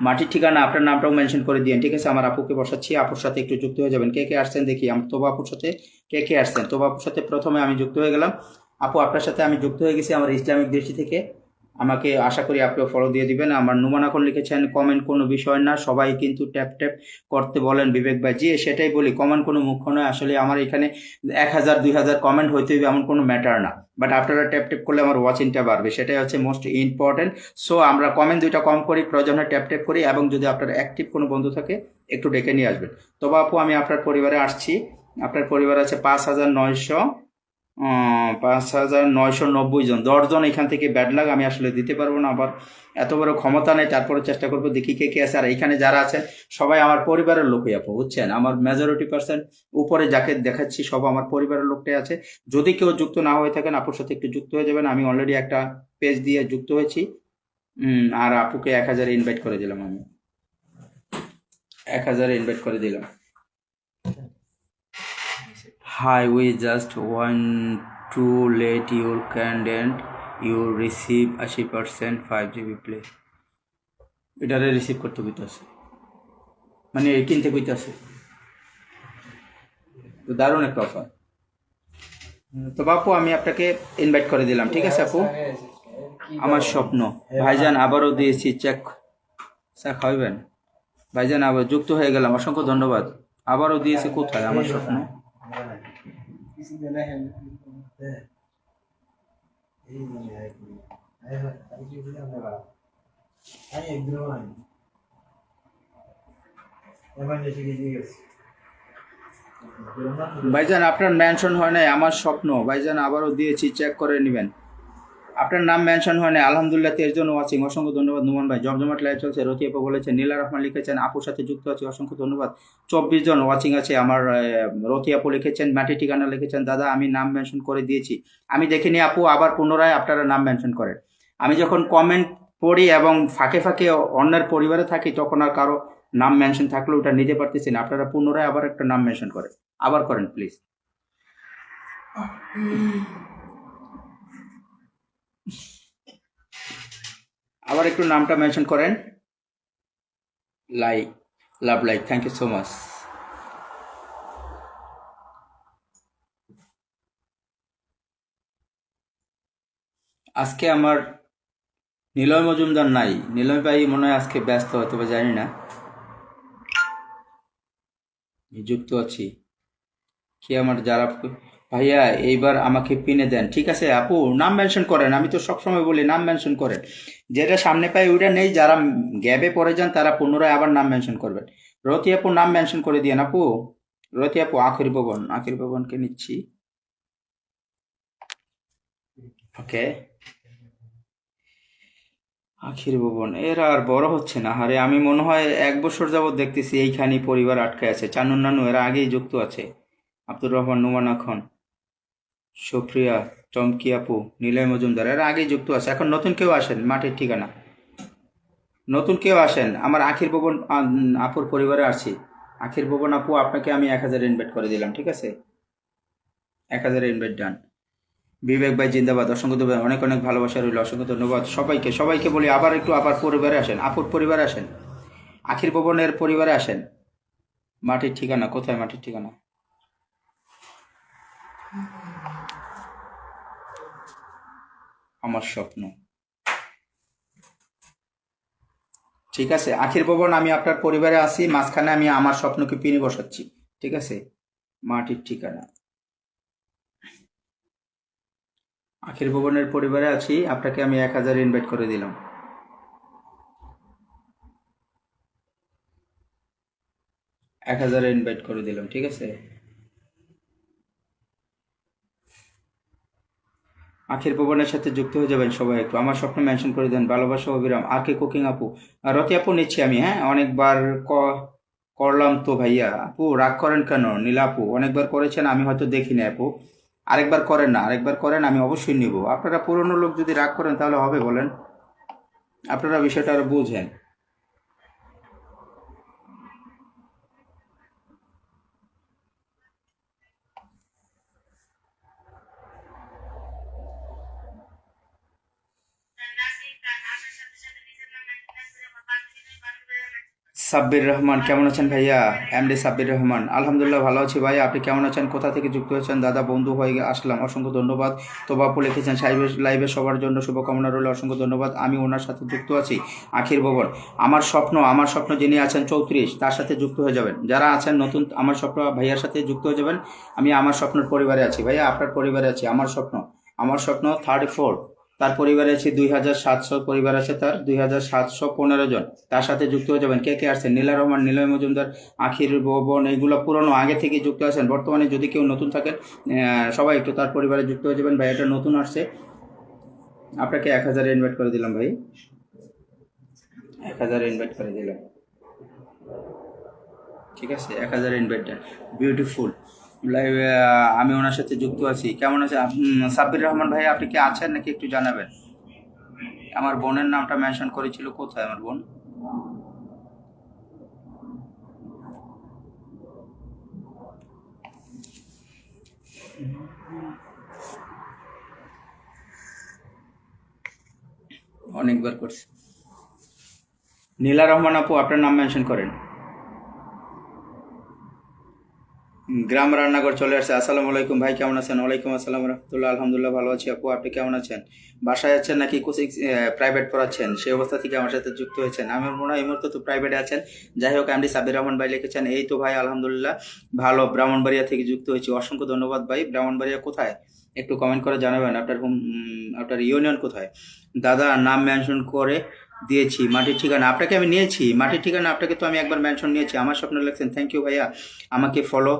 মাটির ঠিকানা, আপনার নামটাও মেনশন করে দিন, ঠিক আছে। আমার আপুকে বসাচ্ছি, আপুর সাথে একটু যুক্ত হয়ে যাবেন। কে কে আসছেন দেখি, আমি তোবা আপুর সাথে কে কে আসছেন। তোবা আপুর সাথে প্রথমে আমি যুক্ত হয়ে গেলাম। আপু আপনার সাথে আমি যুক্ত হয়ে গেছি আমার ইসলামিক দৃষ্টি থেকে। আমাকে আশা করি আপনিও ফলো দিয়ে দিবেন। আমার নুমান এখন লিখেছেন কমেন্ট কোনো বিষয় না, সবাই কিন্তু ট্যাপ ট্যাপ করতে বলেন বিবেক ভাই। জি সেটাই বলি, কমেন্ট কোনো মুখ্য নয়। আসলে আমার এখানে 1000 2000 কমেন্ট হইতে হবে এমন কোনো ম্যাটার না, বাট আপনারা ট্যাপ ট্যাপ করলে আমার ওয়াচিংটা বাড়বে, সেটাই হচ্ছে মোস্ট ইম্পর্টেন্ট। সো আমরা কমেন্ট দুইটা কম করি, প্রয়োজনে ট্যাপ ট্যাপ করি, এবং যদি আপনার অ্যাক্টিভ কোনো বন্ধু থাকে একটু ডেকে নিয়ে আসবেন। তবে আপু আমি আপনার পরিবারে আসছি। আপনার পরিবার আছে 5990 জন, 10 জন এখান থেকে ব্যাড লাগ, আমি আসলে দিতে পারবো না, আবার এত বড় ক্ষমতা নেই, তারপরে চেষ্টা করবো দেখি কে কে আছে। আর এখানে যারা আছেন সবাই আমার পরিবারের লোকই আপু, বুঝছেন। আমার মেজরিটি পার্সেন্ট উপরে যাকে দেখাচ্ছি সব আমার পরিবারের লোকটাই আছে। যদি কেউ যুক্ত না হয়ে থাকেন আপুর সাথে একটু যুক্ত হয়ে যাবেন। আমি অলরেডি একটা পেজ দিয়ে যুক্ত হয়েছি। আর আপুকে 1000 ইনভাইট করে দিলাম, আমি 1000 ইনভাইট করে দিলাম। Hi, we just want to let your candidate you receive 80% 5 GB play. এটারে রিসিভ করতে কইতাছে, মানে কিনতে কইতাছে। তো দারুণ একটা অফার। তো বাপু আমি আপনাকে ইনভাইট করে দিলাম, ঠিক আছে আপু। আমার স্বপ্ন ভাইজান আবারও দিয়েছি, চেক চা খাওয়াবেন ভাইজান, আবার যুক্ত হয়ে গেলাম, অসংখ্য ধন্যবাদ। আবারও দিয়েছি, কোথায় আমার স্বপ্ন? ভাইজান আপনার মেনশন হয় নাই, আমার স্বপ্ন ভাইজান আবারও দিয়েছি, চেক করে নেবেন। আপনার নাম মেনশন হয় নাই, আলহামদুলিল্লাহ 13 জন ওয়াচিং, অসংখ্য ধন্যবাদ। নুমান ভাই জমজমাট লাইভ চলছে, রতি আপু বলেছেন, নীলা রহমান লিখেছেন আপুর সাথে যুক্ত আছে, অসংখ্য ধন্যবাদ। 24 জন ওয়াচিং আছে আমার। রতি আপু লিখেছেন, মাটি ঠিকানা লিখেছেন, দাদা আমি নাম মেনশন করে দিয়েছি। আমি দেখিনি আপু, আবার পুনরায় আপনারা নাম মেনশন করেন। আমি যখন কমেন্ট পড়ি এবং ফাঁকে ফাঁকে অন্যের পরিবারে থাকি, তখন আর কারো নাম মেনশন থাকলে ওটা নিতে পারতেছি না। আপনারা পুনরায় আবার একটা নাম মেনশন করেন, আবার করেন প্লিজ। আবার একটু নামটা মেনশন করেন। Like, love like, thank you so much. আজকে আমার নিলয় মজুমদার নাই, নিলয় ভাই মনে হয় আজকে ব্যস্ত, হয়তো বা জানি না। যুক্ত আছি কি আমার যারা ভাইয়া এইবার আমাকে পিনে দেন, ঠিক আছে আপু নাম মেনশন করেন। আমি তো সবসময় বলি নাম মেনশন করেন, যেটা সামনে পাই ওইটা নেই, যারা গ্যাবে পড়ে যান তারা পুনরায় আবার নাম মেনশন করবেন। রতি আপু নাম মেনশন করে দিয়েন আপু। রতি আপু আখির ভবনকে নিচ্ছি, ওকে। আখির ভবন এরা আর বড় হচ্ছে না, হারে আমি মনে হয় 1 বছর যাবত দেখতেছি এইখানেই পরিবার আটকে আছে। চানু নানু এরা আগেই যুক্ত আছে। আব্দুর রহমান, নুমান এখন, সুপ্রিয়া, চমকি আপু, নিলয় মজুমদার এরা আগেই যুক্ত আছে। এখন নতুন কেউ আসেন, মাটির ঠিকানা নতুন কেউ আসেন। আমার আখির ভবন আপুর পরিবারে আছি। আখির ভবন আপু আপনাকে আমি 1000 ইনভাইট করে দিলাম, ঠিক আছে। 1000 ইনভাইট ডান। বিবেক ভাই জিন্দাবাদ, অসংখ্য ধন্যবাদ, অনেক অনেক ভালোবাসা রইল, অসংখ্য ধন্যবাদ সবাইকে। সবাইকে বলি আবার একটু আবার পরিবারে আসেন, আপুর পরিবারে আসেন, আখির ভবনের পরিবারে আসেন। মাটির ঠিকানা কোথায়? মাটির ঠিকানা আমার স্বপ্ন, ঠিক আছে। আখির ভবন আমি আপনার পরিবারে আছি, মাঝখানে আমি আমার স্বপ্নকে পিনে বসাচ্ছি, ঠিক আছে। মাটির ঠিকানা আখির ভবনের পরিবারে আছি, আপনাকে আমি 1000 ইনভাইট করে দিলাম। 1000 ইনভাইট করে দিলাম, ঠিক আছে। আখির ভবনের সাথে যুক্ত হয়ে যাবেন সবাই একটু। আমার স্বপ্ন মেনশন করে দেন। ভালোবাসা অবিরাম। আর কে কুকিং আপু, রতি আপু নিচ্ছি আমি, হ্যাঁ অনেকবার করলাম তো ভাইয়া। আপু রাগ করেন কেন? নীলা আপু অনেকবার করেছেন, আমি হয়তো দেখিনি আপু। আরেকবার করেন না, আরেকবার করেন, আমি অবশ্যই নিব। আপনারা পুরনো লোক যদি রাগ করেন তাহলে হবে বলেন? আপনারা বিষয়টা আরো বুঝেন। সাব্বির রহমান কেমন আছেন ভাইয়া? এমডি সাব্বির রহমান, আলহামদুলিল্লাহ ভালো আছি ভাই। আপনি কেমন আছেন? কোথা থেকে যুক্ত হয়েছেন? দাদা বন্ধু হয়ে আসলাম, অসংখ্য ধন্যবাদ। তো বাপু লিখেছেন লাইভে সবার জন্য শুভকামনা রইল, অসংখ্য ধন্যবাদ। আমি ওনার সাথে যুক্ত আছি, আখির ভবন। আমার স্বপ্ন যিনি আছেন 34, তার সাথে যুক্ত হয়ে যাবেন। যারা আছেন নতুন, আমার স্বপ্ন ভাইয়ার সাথে যুক্ত হয়ে যাবেন। আমি আমার স্বপ্নের পরিবারে আছি ভাইয়া, আপনার পরিবারে আছি। আমার স্বপ্ন 34, তার পরিবারে আছে 2700 পরিবার আছে, তার 2715 জন। তার সাথে যুক্ত হয়ে যাবেন। কে কে আসছেন? নীলা রহমান, নিলয় মজুমদার, আখির ভবন, এইগুলো পুরনো আগে থেকে যুক্ত আছেন। বর্তমানে যদি কেউ নতুন থাকেন সবাই একটু তার পরিবারে যুক্ত হয়ে যাবেন। ভাই এটা নতুন আসছে, আপনাকে 1000 ইনভাইট করে দিলাম ভাই, 1000 ইনভাইট করে দিলাম, ঠিক আছে? 1000 ইনভাইট দেন। বিউটিফুল লাইভে আমি ওনার সাথে যুক্ত আছি। কেমন আছে সাব্বির রহমান ভাই? আপনি কি আছেন নাকি একটু জানাবেন? আমার বোনের নামটা মেনশন করেছিল, কোথায় আমার বোন? অনেকবার করছি। নীলা রহমান আপু আপনার নাম মেনশন করেন। গ্রাম রান্নাঘর চলে আসছে। আসসালামু আলাইকুম ভাই, কেমন আছেন? ওয়ালাইকুম আসসালাম রহমতুল্লাহ, আলহামদুলিল্লাহ ভালো আছি আপু। আপনি কেমন আছেন? বাসায় আছেন নাকি কোচিং প্রাইভেট পড়াচ্ছেন? সেই অবস্থা থেকে আমার সাথে যুক্ত হয়েছেন। আমার মনে হয় এই মুহূর্তে তো প্রাইভেটে আছেন। যাই হোক, এমডি সাব্বির রহমান ভাই লিখেছেন, এই তো ভাই আলহামদুলিল্লাহ ভালো, ব্রাহ্মণবাড়িয়া থেকে যুক্ত হয়েছি। অসংখ্য ধন্যবাদ ভাই। ব্রাহ্মণবাড়িয়া কোথায় একটু কমেন্ট করে জানাবেন। আপনার ইউনিয়ন কোথায়? দাদা নাম মেনশন করে দিয়েছি, মাটির ঠিকানা আপনাকে আমি নিয়েছি। মাটির ঠিকানা আপনাকে তো আমি একবার মেনশন নিয়েছি। আমার স্বপ্ন লিখছেন, থ্যাংক ইউ ভাইয়া। আমাকে ফলো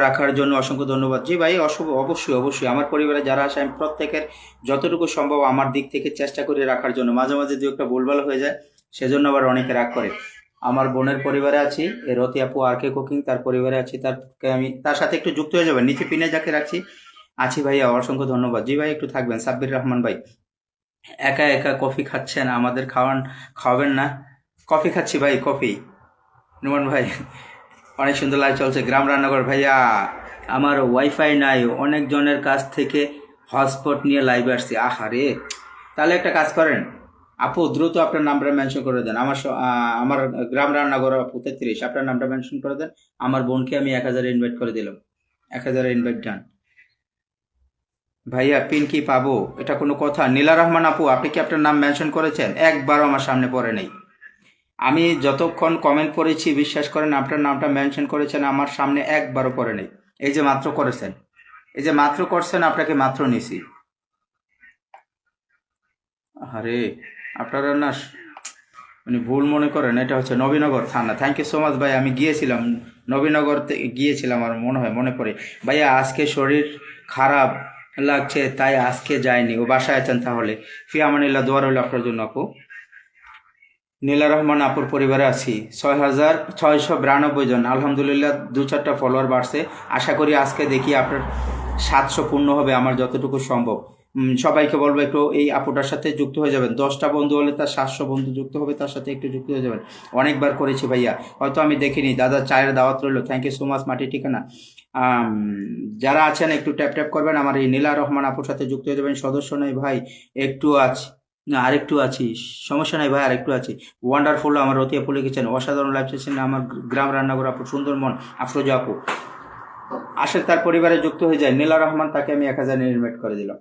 রাখার জন্য অসংখ্য ধন্যবাদ। জি ভাই, অবশ্যই অবশ্যই। আমার পরিবারে যারা আসে আমি প্রত্যেকের যতটুকু সম্ভব আমার দিক থেকে চেষ্টা করে রাখার জন্য। মাঝে মাঝে দু একটা ভুলভাল হয়ে যায়, সেজন্য আবার অনেকে রাগ করে। আমার বোনের পরিবারে আছি, রতি আপু আর কে কুকিং, তার পরিবারে আছি। আমি তার সাথে একটু যুক্ত হয়ে যাবেন। নিচে পিনে যাকে রাখছি আছি ভাইয়া, অসংখ্য ধন্যবাদ। জি ভাই একটু থাকবেন। সাব্বির রহমান ভাই, একা একা কফি খাচ্ছেন, আমাদের খাওয়াবেন না? কফি খাচ্ছি ভাই, কফি। নুমান ভাই অনেক সুন্দর লাইভ চলছে। গ্রাম রান্নাঘর ভাইয়া, আমার ওয়াইফাই নাই, অনেক জনের কাছ থেকে হটস্পট নিয়ে লাইভে আসছি। আহারে, তাহলে একটা কাজ করেন আপু, দ্রুত আপনার নামটা মেনশন করে দেন। আমার গ্রাম রান্নাঘর আপু 33, আপনার নামটা মেনশন করে দেন। আমার বোনকে আমি 1000 ইনভাইট করে দিলাম, 1000 ইনভাইট ডান। ভাইয়া পিন কি পাবো? এটা কোনো কথা? নীলা রহমান আপু, আপনি কি আপনার নাম মেনশন করেছেন? একবারও আমার সামনে পড়ে নেই। আমি যতক্ষণ কমেন্ট করেছি বিশ্বাস করেন, আপনার নামটা মেনশন করেছেন, আমার সামনে একবারও পড়ে নেই। এই যে মাত্র করেছেন, এই যে মাত্র করছেন, আপনাকে মাত্র নিছি। আরে আপনারা না মানে ভুল মনে করেন। এটা হচ্ছে নবীনগর থানা। থ্যাংক ইউ সো মাচ ভাই। আমি গিয়েছিলাম নবীনগর গিয়েছিলাম, আমার মনে পড়ে। ভাইয়া আজকে শরীর খারাপ লাগছে তাই আজকে যায়নি। ও বাসায় আছেন তাহলে? ফি আমানিল্লাহ, দোয়া রইল আপনার জন্য আপু। নীলা রহমান আপুর পরিবারে আছি 6692 জন। আলহামদুলিল্লাহ 2-4টা ফলোয়ার বাড়ছে। আশা করি আজকে দেখি আপনার 700 পূর্ণ হবে, আমার যতটুকু সম্ভব। সবাইকে বলবো একটু এই আপুটার সাথে যুক্ত হয়ে যাবেন। 10টা বন্ধু হলে তার 700 বন্ধু যুক্ত হবে, তার সাথে একটু যুক্ত হয়ে যাবেন। অনেকবার করেছি ভাইয়া, হয়তো আমি দেখিনি। দাদা চায়ের দাওয়াত রইল, থ্যাংক ইউ সো মাচ। মাটির ঠিকানা যারা আছেন একটু ট্যাপ ট্যাপ করবেন, আমার এই নীলা রহমান আপুর সাথে যুক্ত হয়ে যাবেন। সদস্য নেই ভাই, একটু আছে না, আরেকটু আছি, সমস্যা নাই ভাই, আরেকটু আছি। ওয়ান্ডারফুল আমার রতি আপু লিখেছেন, অসাধারণ লাইভ সেশন আমার গ্রাম রান্নাঘর আপু, সুন্দরমন আফরোজা আপু আসে, তার পরিবারে যুক্ত হয়ে যায়। নীলা রহমান, তাকে আমি 1000 ইনভাইট করে দিলাম।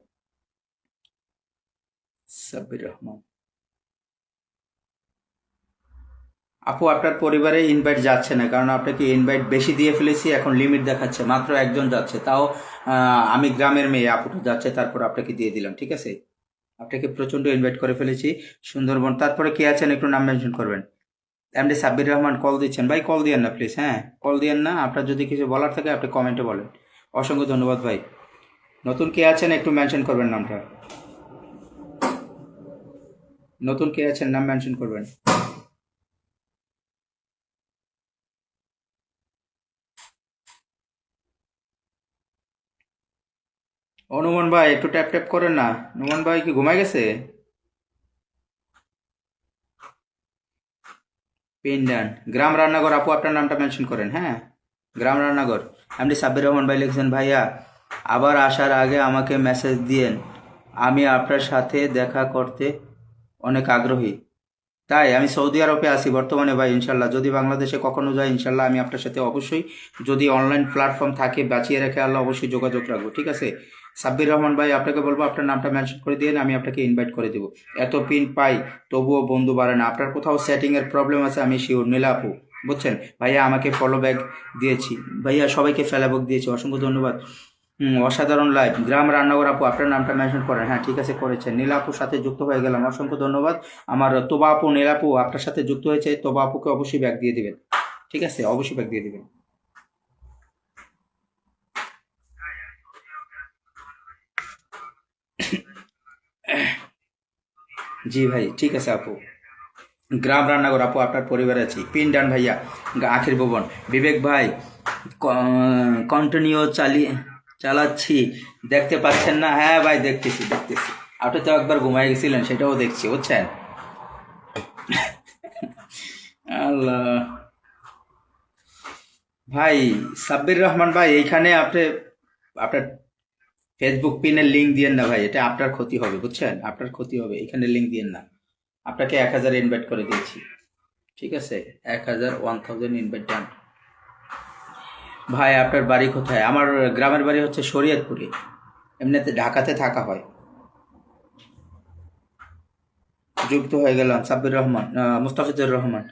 সাব্বির রহমান আপু, আপনার পরিবারে ইনভাইট যাচ্ছে না, কারণ আপনাকে ইনভাইট বেশি দিয়ে ফেলেছি, এখন লিমিট দেখাচ্ছে, মাত্র একজন যাচ্ছে। তাও আমি গ্রামের মেয়ে, আপুটা যাচ্ছে, তারপর আপনাকে দিয়ে দিলাম, ঠিক আছে? আপনাকে প্রচণ্ড ইনভাইট করে ফেলেছি। সুন্দরবন, তারপরে কে আছেন একটু নাম মেনশন করবেন। এমডি সাব্বির রহমান কল দিচ্ছেন ভাই, কল দিয়েন না প্লিজ, হ্যাঁ কল দিয়েন না। আপনার যদি কিছু বলার থাকে আপনি কমেন্টে বলেন। অসংখ্য ধন্যবাদ ভাই। নতুন কে আছেন একটু মেনশন করবেন নামটা। নতুন কে আছেন নাম মেনশন করবেন। ও নোমান ভাই একটু ট্যাপ ট্যাপ করেন না। নোমান ভাই কি ঘুমায় গেছে? পিন্ডান গ্রাম রান্নাঘর আপু আপনার নামটা মেনশন করেন। হ্যাঁ, গ্রাম রান্নাঘর। এমডি সাব্বির রহমান ভাই লিখেছেন, ভাইয়া আবার আসার আগে আমাকে মেসেজ দিয়েন, আমি আপনার সাথে দেখা করতে অনেক আগ্রহী। তাই আমি সৌদি আরবে আছি বর্তমানে ভাই, ইনশাল্লাহ যদি বাংলাদেশে কখনো যাই ইনশাল্লাহ আমি আপনার সাথে অবশ্যই, যদি অনলাইন প্ল্যাটফর্ম থাকে বাঁচিয়ে রেখে আল্লাহ, অবশ্যই যোগাযোগ রাখবো। ঠিক আছে সাব্বির রহমান ভাই, আপনাকে বলবো আপনার নামটা মেনশন করে দিয়ে আমি আপনাকে ইনভাইট করে দেবো। এত পিন পাই তবুও বন্ধু বাড়ে না, আপনার কোথাও সেটিংয়ের প্রবলেম আছে আমি শিওর। নীলা আপু বুঝছেন ভাইয়া, আমাকে ফলো ব্যাক দিয়েছি ভাইয়া, সবাইকে ফেলাবক দিয়েছি, অসংখ্য ধন্যবাদ। অসাধারণ লাইভ। গ্রাম রান্নাঘর আপু আপনার নামটা মেনশন করেন। হ্যাঁ ঠিক আছে করেছেন। নীলা আপুর সাথে যুক্ত হয়ে গেলাম, অসংখ্য ধন্যবাদ। আমার তোবা আপু, নীলা আপু আপনার সাথে যুক্ত হয়েছে, তোবা আপুকে অবশ্যই ব্যাক দিয়ে দিবেন। ঠিক আছে, অবশ্যই ব্যাক দিয়ে দিবেন। জি ভাই ঠিক আছে আপু। গ্রাম রান্নাঘর আপু আপনার পরিবারে আছি। পিন ডান ভাইয়া, আখির ভুবন, বিবেক ভাই কন্টিনিউ চালাচ্ছি, দেখতে পাচ্ছেন না? হ্যাঁ ভাই দেখতেছি দেখতেছি, আপনি তো একবার ঘুমাই গেছিলেন সেটাও দেখছি বুঝছেন। আল্লাহ ভাই সাব্বির রহমান ভাই, এইখানে আপনি আপনার ফেসবুক পিনের লিঙ্ক দিয়েন না ভাই, এটা আপনার ক্ষতি হবে বুঝছেন, আপনার ক্ষতি হবে, এখানে লিঙ্ক দিয়েন না। আপনাকে 1000 ইনভাইট করে দিয়েছি, ঠিক আছে 1000 ইনভাইট ডান। ভাই আপনার বাড়ি কোথায়? আমার গ্রামের বাড়ি হচ্ছে শরীয়তপুরে, এমনিতে ঢাকাতে থাকা হয়। যুক্ত হয়ে গেলাম। সাব্বির রহমান, মুস্তাফিজুর রহমান,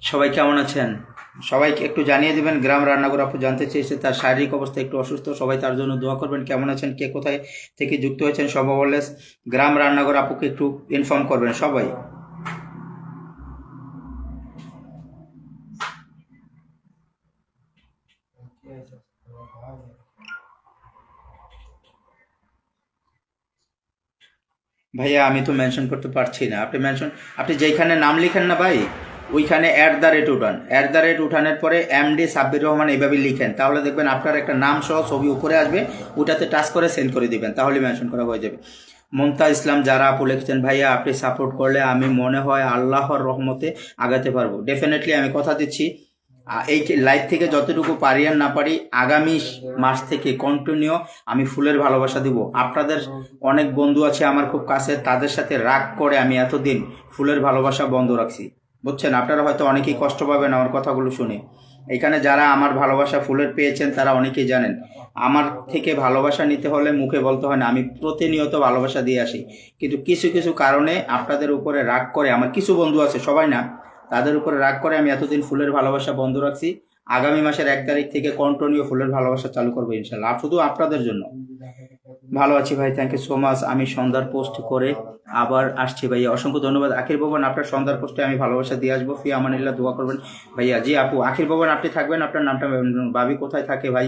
সবাই কেমন আছেন? সবাইকে একটু জানিয়ে দেবেন। গ্রাম রান্নাঘর আপু জানতে চেয়েছে তার শারীরিক অবস্থা একটু অসুস্থ, সবাই তার জন্য দোয়া করবেন। কেমন আছেন, কে কোথায় থেকে যুক্ত হয়েছেন সব বললে গ্রাম রান্নাঘর আপুকে একটু ইনফর্ম করবেন সবাই। ভাইয়া আমি তো মেনশন করতে পারছি না, আপনি যেখানে নাম লিখেন না ভাই, ওইখানে @উঠান, উঠানোর পরে এমডি সাব্বির রহমান এইভাবে লিখেন, তাহলে দেখবেন আপনার একটা নাম সহ ছবি উপরে আসবে, ওটাতে টাচ করে সেন্ড করে দিবেন, তাহলে মেনশন করা হয়ে যাবে। মমতা ইসলাম যারা আপু লিখেছেন, ভাইয়া আপনি সাপোর্ট করলে আমি মনে হয় আল্লাহর রহমতে আগাতে পারবো। ডেফিনেটলি আমি কথা দিচ্ছি, এই লাইভ থেকে যতটুকু পারি আর না পারি আগামী মাস থেকে কন্টিনিউ আমি ফুলের ভালোবাসা দিব। আপনাদের অনেক বন্ধু আছে আমার খুব কাছে, তাদের সাথে রাগ করে আমি এতদিন ফুলের ভালোবাসা বন্ধ রাখছি বুঝছেন। আপনারা হয়তো অনেকেই কষ্ট পাবেন আমার কথাগুলো শুনে। এখানে যারা আমার ভালোবাসা ফুলের পেয়েছেন তারা অনেকেই জানেন, আমার থেকে ভালোবাসা নিতে হলে মুখে বলতে হয় না, আমি প্রতিনিয়ত ভালোবাসা দিয়ে আসি। কিন্তু কিছু কিছু কারণে আপনাদের উপরে রাগ করে, আমার কিছু বন্ধু আছে সবাই না, তাদের উপরে রাগ করে আমি এতদিন ফুলের ভালোবাসা বন্ধ রাখছি। আগামী মাসের 1 তারিখ থেকে কন্টিনিউ ফুলের ভালোবাসা চালু করবো ইনশাল্লাহ, শুধু আপনাদের জন্য। ভালো আছি ভাই, থ্যাংক ইউ সো মাচ। আমি সন্ধ্যার পোস্ট করে আবার আসছি ভাইয়া, অসংখ্য ধন্যবাদ। আখির ভবন আপনার সন্ধ্যার পোস্টে আমি ভালোবাসা দিয়ে আসবো, ফি আমানিল্লাহ, দোয়া করবেন ভাইয়া। জি আপু, আখির ভবন আপনি থাকবেন, আপনার নামটা। ভাবি কোথায় থাকে ভাই?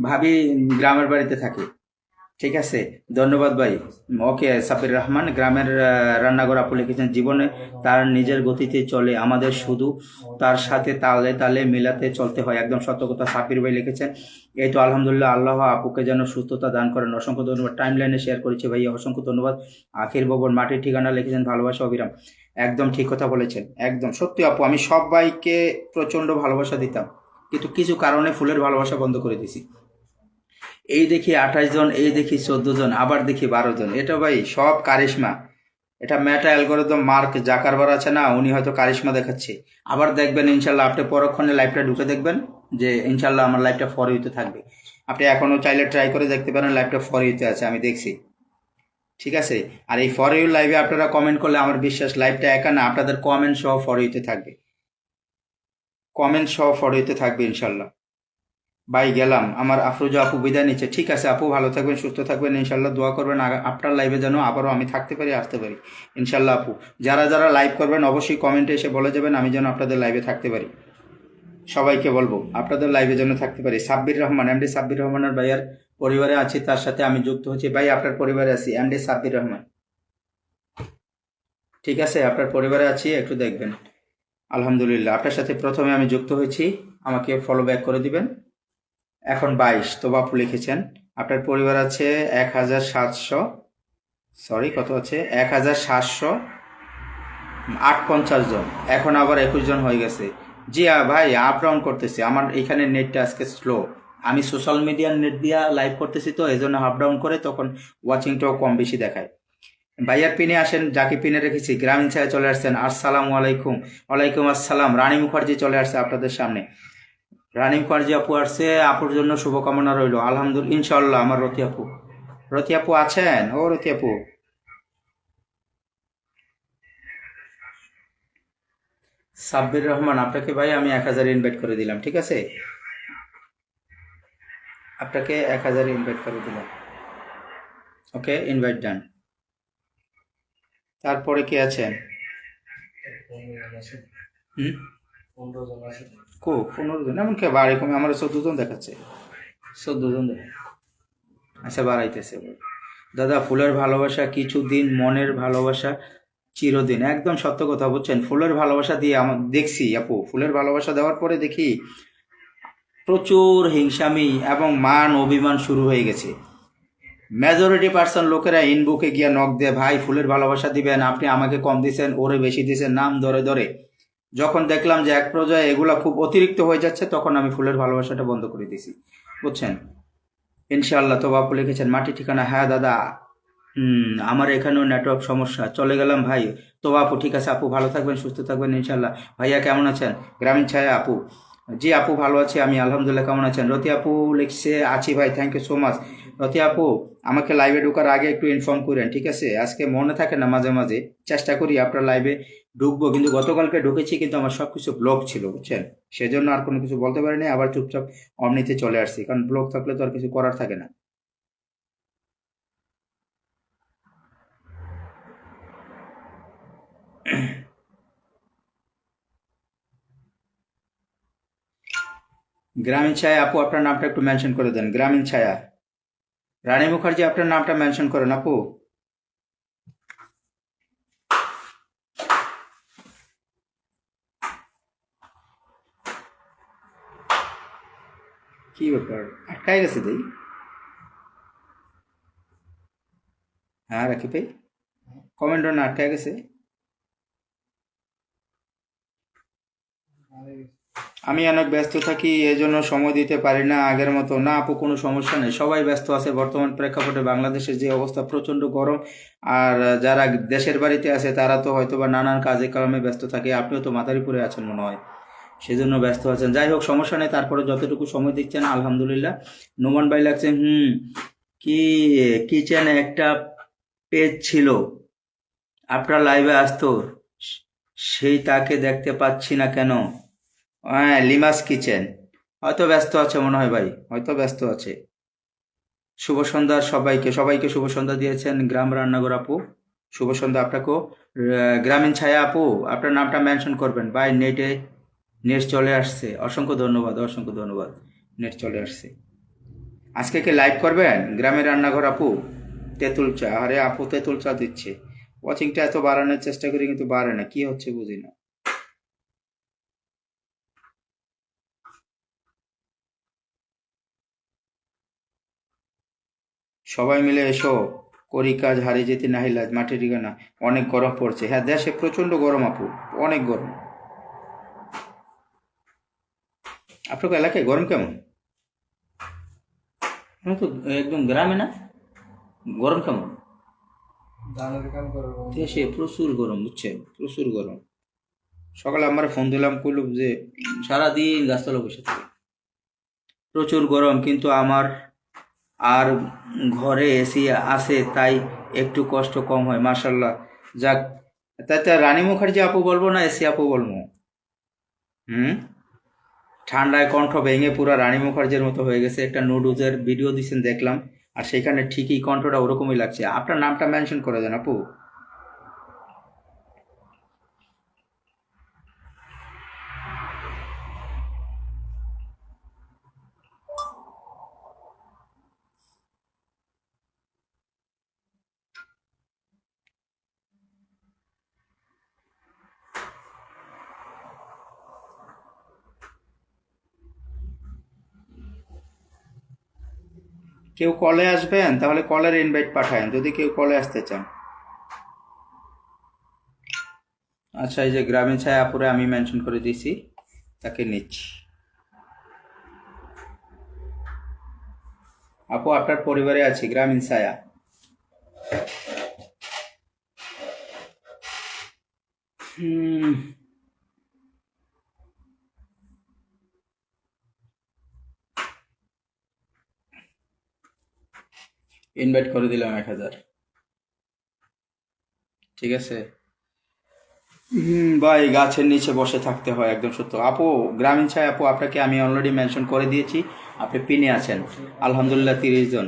ভাবি গ্রামের বাড়িতে থাকে। ঠিক আছে ধন্যবাদ ভাই। ওকে সাব্বির রহমান, গ্রামের রান্নাঘর আপু লিখেছেন, জীবনে তার নিজের গতিতে চলে, আমাদের শুধু তার সাথে তালে তালে মিলাতে চলতে হয়। একদম সত্য কথা সাব্বির ভাই লিখেছেন। এই তো আলহামদুলিল্লাহ, আল্লাহ আপুকে যেন সুস্থতা দান করেন, অসংখ্য ধন্যবাদ। টাইম লাইনে শেয়ার করেছে ভাইয়া, অসংখ্য ধন্যবাদ। আখির ভবন মাটির ঠিকানা লিখেছেন, ভালোবাসা অবিরাম। একদম ঠিক কথা বলেছেন, একদম সত্যি আপু, আমি সবাইকে প্রচণ্ড ভালোবাসা দিতাম, কিন্তু কিছু কারণে ফুলের ভালোবাসা বন্ধ করে দিয়েছি। এই দেখি 28 জন, এই দেখি 14 জন, আবার দেখি 12 জন। এটা ভাই সব কারিশমা, এটা মেটা অ্যালগোরিদম মার্ক জাকারবার আছে না, উনি হয়তো কারিশমা দেখাচ্ছে। আবার দেখবেন ইনশাল্লাহ, আপনি পরক্ষণে লাইভটা ঢুকে দেখবেন যে ইনশাল্লাহ আমার লাইভটা ফর ইউতে থাকবে। আপনি এখনও চাইলে ট্রাই করে দেখতে পারেন, লাইভটা ফর ইউতে আছে, আমি দেখছি। ঠিক আছে, আর এই ফর ইউ লাইভে আপনারা কমেন্ট করলে আমার বিশ্বাস লাইভটা একা না, আপনাদের কমেন্ট সহ ফর ইউতে থাকবে, কমেন্ট সহ ফর ইউতে থাকবে ইনশাল্লাহ। বাই গেলাম, আমার আফরোজা আপু বিদায় নিচ্ছে। ঠিক আছে আপু, ভালো থাকবেন, সুস্থ থাকবেন, ইনশাল্লাহ দোয়া করবেন আপনার লাইভে যেন আবারও আমি থাকতে পারি, আসতে পারি ইনশাল্লাহ। আপু যারা যারা লাইভ করবেন অবশ্যই কমেন্টে এসে বলে যাবেন, আমি যেন আপনাদের লাইভে থাকতে পারি। সবাইকে বলবো আপনাদের লাইভে যেন থাকতে পারি। সাব্বির রহমান, এমডি সাব্বির রহমানের ভাইয়ার পরিবারে আছি, তার সাথে আমি যুক্ত হচ্ছি। ভাই আপনার পরিবারে আছি, এমডি সাব্বির রহমান। ঠিক আছে, আপনার পরিবারে আছি, একটু দেখবেন। আলহামদুলিল্লাহ, আপনার সাথে প্রথমে আমি যুক্ত হয়েছি, আমাকে ফলো ব্যাক করে দিবেন। এখন 22 তো বাপু লিখেছেন। আপনার পরিবার আছে 1700, সরি কত আছে, 1758 জন, এখন আবার 21 জন হয়ে গেছে। জি ভাই, আপ ডাউন করতেছি, আমার এখানে নেটটা আজকে স্লো। আমি সোশ্যাল মিডিয়ার নেট দিয়া লাইভ করতেছি, তো এই জন্য আপ ডাউন করে, তখন ওয়াচিংটাও কম বেশি দেখায়। ভাইয়ার পিনে আসেন, যাকে পিনে রেখেছি। গ্রামীণ ছায়া চলে আসছেন, আসসালামু আলাইকুম। ওয়ালাইকুম আসসালাম। রানী মুখার্জি চলে আসছে আপনাদের সামনে। রানী মুখার্জি আপু আসছে, আপুর জন্য শুভকামনা রইল। আলহামদুলিল্লাহ, ইনশাল্লাহ। আমার রতি আপু, রতি আপু আছেন? ও রতি আপু, সাব্বির রহমান, আপনাকে ভাই আমি 1000 ইনভাইট করে দিলাম, ঠিক আছে? আপনাকে 1000 ইনভাইট করে দিলাম। ওকে, ইনভাইট ডান। তারপরে কে আছেন? 15 জন আছে, হুম, 15 জন আছে। 15 জন? এমন কে বাড়ি কমে? আমার 14 জন দেখাচ্ছে, 14 জন দেখা। আচ্ছা, বাড়াইতেছে। দাদা, ফুলের ভালোবাসা কিছুদিন, মনের ভালোবাসা চিরদিন। একদম সত্য কথা, বুঝছেন? ফুলের ভালোবাসা দিয়ে আমার দেখছি আপু, ফুলের ভালোবাসা দেওয়ার পরে দেখি প্রচুর হিংসামি এবং মান অভিমান শুরু হয়ে গেছে। মেজরিটি পার্সন লোকেরা ইনবুকে গিয়া নক দেয়, ভাই ফুলের ভালোবাসা দিবেন, আপনি আমাকে কম দিছেন, ওরে বেশি দিছেন, নাম ধরে ধরে। যখন দেখলাম যে এক পর্যায়ে এগুলা খুব অতিরিক্ত হয়ে যাচ্ছে, তখন আমি ফুলের ভালোবাসাটা বন্ধ করে দিয়েছি, বুঝছেন? ইনশাআল্লাহ। তো বাপু লিখেছেন মাটি ঠিকানা, হ্যাঁ দাদা। আমার এখানেও নেটওয়ার্ক সমস্যা, চলে গেলাম ভাই। তো আপু ঠিক আছে, আপু ভালো থাকবেন, সুস্থ থাকবেন ইনশাল্লাহ। ভাইয়া কেমন আছেন? গ্রামীণ ছায়া আপু, জি আপু ভালো আছি আমি, আলহামদুলিল্লাহ। কেমন আছেন? রতি আপু লিখছে, আছি ভাই, থ্যাংক ইউ সো মাচ। রতি আপু, আমাকে লাইভে ঢোকার আগে একটু ইনফর্ম করেন, ঠিক আছে? আজকে মনে থাকে না, মাঝে মাঝে চেষ্টা করি আপনার লাইভে ঢুকবো, কিন্তু গতকালকে ঢুকেছি, কিন্তু আমার সব কিছু ব্লক ছিল, বুঝছেন? সেজন্য আর কোনো কিছু বলতে পারিনি, আবার চুপচাপ অমনিতে চলে আসছি, কারণ ব্লক থাকলে তো আর কিছু করার থাকে না। গ্রামীণ ছায়া আপু, আপনার নামটা একটু মেনশন করে দেন। গ্রামীণ ছায়া, রানী মুখার্জি, আপনার নামটা মেনশন করেন আপু। কি ব্যাপার, আটকায় গেছে দেই? হ্যাঁ রাখি ভাই, কমেন্ট না আটকায় গেছে। আমি অনেক ব্যস্ত থাকি, এজন্য সময় দিতে পারি না আগের মতো। না আপু, কোনো সমস্যা নেই, সবাই ব্যস্ত আছে বর্তমান প্রেক্ষাপটে। বাংলাদেশের যে অবস্থা, প্রচণ্ড গরম। আর যারা দেশের বাড়িতে আছে তারা তো হয়তো বা নানান কাজে কর্মে ব্যস্ত থাকে। আপনিও তো মাদারীপুরে আছেন মনে হয়, সেজন্য ব্যস্ত আছেন। যাই হোক, সমস্যা নেই, তারপরে যতটুকু সময় দিচ্ছেন আলহামদুলিল্লাহ। নোমান ভাই লাগছেন, কি কিচেনে একটা পেজ ছিল, আপনার লাইভে আসতো, সেই তাকে দেখতে পাচ্ছি না কেন? হ্যাঁ, লিমাস কিচেন। হয়তো ব্যস্ত আছে মনে হয় ভাই, হয়তো ব্যস্ত আছে। শুভ সন্ধ্যা সবাইকে, সবাইকে শুভ সন্ধ্যা দিয়েছেন গ্রাম রান্নাঘর আপু, শুভ সন্ধ্যা আপনাকেও। গ্রামীণ ছায়া আপু, আপনার নামটা মেনশন করবেন ভাই। নেট চলে আসছে, অসংখ্য ধন্যবাদ, অসংখ্য ধন্যবাদ। নেট চলে আসছে। আজকে কি লাইভ করবেন গ্রামের রান্নাঘর আপু? তেঁতুল চা, আরে আপু তেঁতুল চা দিচ্ছে। ওয়াচিংটা এত বাড়ানোর চেষ্টা করি, কিন্তু বাড়ে না, কি হচ্ছে বুঝি না। সবাই মিলে এসো, করি কাজ, হারিয়ে যেতে নাহি লাজ, মাটির ঠিকানা। অনেক গরম পড়ছে, হ্যাঁ দেশে প্রচন্ড গরম আপু, অনেক গরম। আপনার এলাকায় গরম কেমন? আমি তো একদম গ্রামে না, গরম কেমন? ধানের কাম করে দেশে প্রচুর গরম, বুঝছেন? প্রচুর গরম। সকালে আমার ফোন দিলাম, কইল যে সারাদিন গাছতলা বসে থাকে, প্রচুর গরম। কিন্তু আমার আর ঘরে এসি আছে, তাই একটু কষ্ট কম হয়, মার্শাল্লাহ। যাক, তাতে রানী মুখার্জি আপু বলবো না এসি আপু বলবো? হুম, ঠান্ডায় কণ্ঠ ভেঙে পুরা রানী মুখার্জির মতো হয়ে গেছে। একটা নুডলসের ভিডিও দিচ্ছেন দেখলাম, আর সেখানে ঠিকই কণ্ঠটা ওরকমই লাগছে। আপনার নামটা মেনশন করে দেন আপু। কেউ কলে আসবেন তাহলে কলের ইনভাইট পাঠায়েন যদি কেউ কলে আসতে চান। আচ্ছা, এই যে গ্রামীণ ছায়া আপুরে আমি মেনশন করে দিয়েছি, তাকে নিচ্ছি। আপু আপনার পরিবারে আছি, গ্রামীণ ছায়া। ইনভাইট করে দিলাম 1000। ঠিক আছে। ভাই গাছের নিচে বসে থাকতে হয়, একদম সত্য। আপু গ্রামীণ ছায়া আপু, আপনাকে আমি অলরেডি মেনশন করে দিয়েছি, আপনি পিনে আছেন আলহামদুলিল্লাহ 30 জন।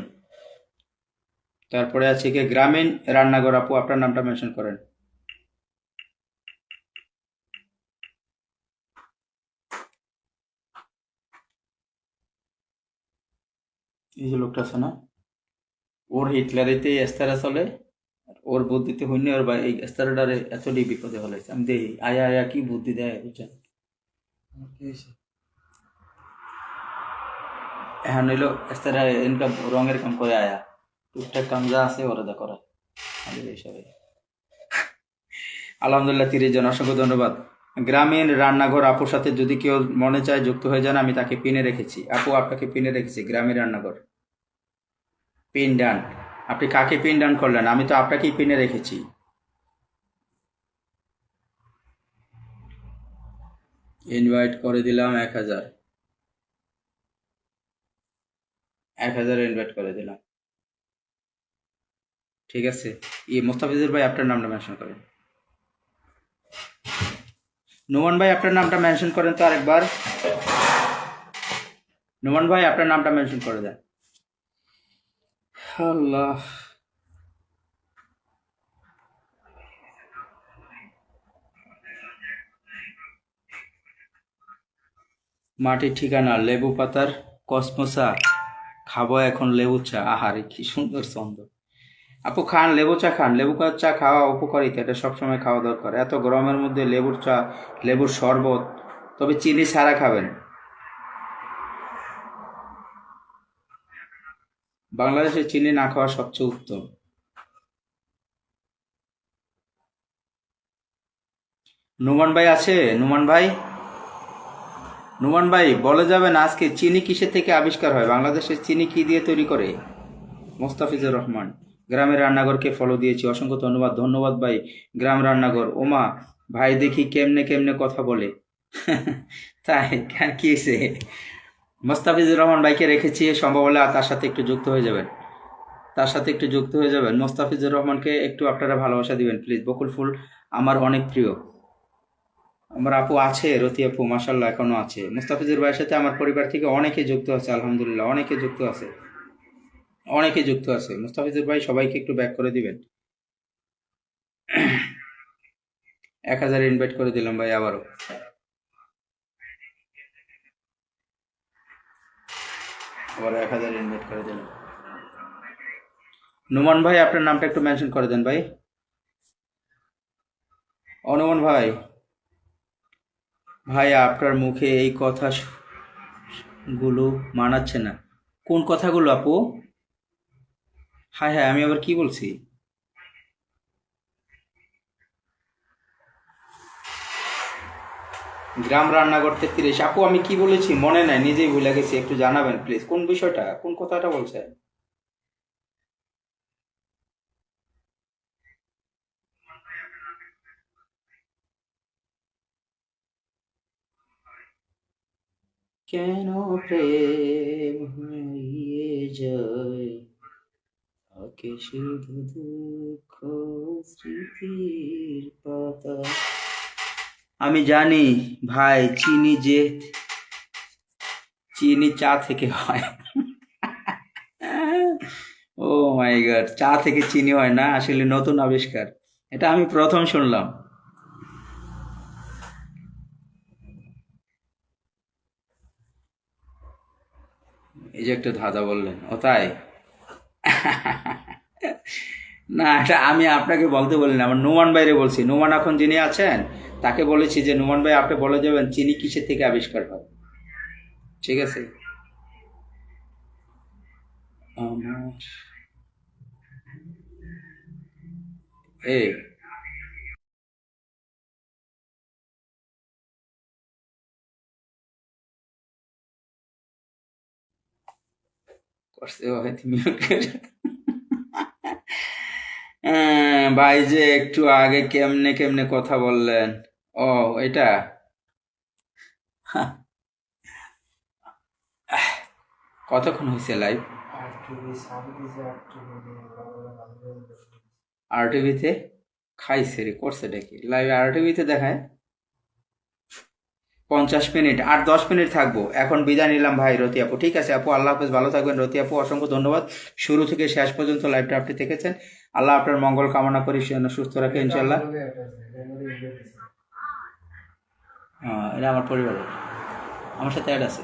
তারপরে আছে কি গ্রামীণ রান্নাঘর আপু, আপনার নামটা মেনশন করেন। এই যে লোকটা আছে না, ওর হিটলারিতে এস্তারা চলে, ওর বুদ্ধিতে হইনি ওর এই এস্তারাডারে এতটি বিপদে ফেলাইছে। আমি দেখি আয়া আয়া কি বুদ্ধি দেয় বুঝছেন। এখন হইলো এস্তারা ইনকাম রঙের কাম করে আয়া, টুকটাক কাম যা আছে ওরা দা করা আমাদের এইসবে। আলহামদুলিল্লাহ 30 জন, অসংখ্য ধন্যবাদ। গ্রামীণ রান্নাঘর আপুর সাথে যদি কেউ মনে চায় যুক্ত হয়ে যান, আমি তাকে পিনে রেখেছি। আপু আপনাকে পিনে রেখেছি, গ্রামীণ রান্নাঘর পিন ডান। আপনি কাকে পিন ডান করলেন? আমি তো আপনাকেই পিনে রেখেছি। ইনভাইট করে দিলাম 1000। 1000 ইনভাইট করে দিলাম। ঠিক আছে। মোস্তাফিজুর ভাই আপনার নামটা মেনশন করেন। নোমান ভাই আপনার নামটা মেনশন করেন তো আরেকবার। নোমান ভাই আপনার নামটা মেনশন করে দেন। আল্লাহ, মাটির ঠিকানা লেবু পাতার কসমোসা, খাবো এখন লেবু চা। আহারে কি সুন্দর ছন্দ। আপু খান, লেবু চা খান। লেবু চা খাওয়া উপকারিতা, এটা সবসময় খাওয়া দরকার। এত গরমের মধ্যে লেবুর চা, লেবুর শরবত, তবে চিনি ছাড়া খাবেন। বাংলাদেশে চিনি না খাওয়া সবচেয়ে উত্তম। নুমান ভাই আছে? নুমান ভাই, নুমান ভাই বলে যাবেন আজকে চিনি কিসের থেকে আবিষ্কার হয়, বাংলাদেশের চিনি কি দিয়ে তৈরি করে? মোস্তাফিজুর রহমান গ্রামের রান্নাঘরকে ফলো দিয়েছি, অসংখ্য ধন্যবাদ। ধন্যবাদ ভাই। গ্রাম রান্নাঘর ওমা ভাই দেখি কেমনে কেমনে কথা বলে। তাই কি হয়েছে? মোস্তাফিজুর রহমান ভাইকে রেখেছি, সম্ভব হলে তার সাথে একটু যুক্ত হয়ে যাবেন, তার সাথে একটু যুক্ত হয়ে যাবেন। মোস্তাফিজুর রহমানকে একটু আপনারা ভালোবাসা দিবেন প্লিজ। বকুল ফুল আমার অনেক প্রিয়। আমার আপু আছে, রতি আপু মাসাল্লাহ এখনো আছে। মুস্তাফিজুর ভাইয়ের সাথে আমার পরিবার থেকে অনেকে যুক্ত আছে, আলহামদুলিল্লাহ অনেকে যুক্ত আছে, অনেকে যুক্ত আছে। মুস্তাফিজুর ভাই সবাইকে একটু ব্যাক করে দিবেন। 1000 ইনভাইট করে দিলাম ভাই, আবারও আবার 1000 ইনভাইট করে দিলাম। নুমান ভাই আপনার নামটা একটু মেনশন করে দেন ভাই। অনুমান ভাই, ভাই আপনার মুখে এই কথা গুলো মানাচ্ছে না। কোন কথাগুলো আপু? হ্যাঁ হ্যাঁ, আমি আবার কি বলছি? গ্রাম রান্নাঘর 33। আপু আমি কি বলেছি মনে নাই, নিজেই ভুলে গেছি, একটু জানাবেন প্লিজ কোন বিষয়টা, কোন কথাটা বলছেন? কেন প্রেম হারিয়ে যায়, থাকে শুধু দুঃখ স্মৃতির পাতা। আমি জানি ভাই, চিনি চা থেকে হয়। ও মাই গড, চা থেকে চিনি হয় না? আসলে নতুন আবিষ্কার, এটা আমি প্রথম শুনলাম। এই যে একটা ধাঁধা বললেন, ও তাই? না, এটা আমি আপনাকে বলতে বলিনি, আমার নোমান ভাইরে বলছি। নোমান এখন যিনি আছেন তাকে বলেছি যে নোমান ভাই আপনি বলে যাবেন চিনি কিসের থেকে আবিষ্কার হয়। ঠিক আছে। আমার এই করছে হয়তো মিউট করে। ভাই যে একটু আগে কেমনে কেমনে কথা বললেন, ও এটা কতক্ষণ হয়েছে লাইভ? আরটিভিতে খাইছে রে, করছে নাকি লাইভ? আরটিভিতে দেখায় 50 মিনিট, আর 10 মিনিট থাকবো। এখন বিদায় নিলাম ভাই রতি আপু। ঠিক আছে আপু, আল্লাহ হাফেজ, ভালো থাকবেন রতি আপু। অসংখ্য ধন্যবাদ, শুরু থেকে শেষ পর্যন্ত লাইভটা আপনি দেখেছেন। আল্লাহ আপনার মঙ্গল কামনা করি, সুস্থ রাখে ইনশাল্লাহ। এটা আমার পরিবারের, আমার সাথে অ্যাড আছে।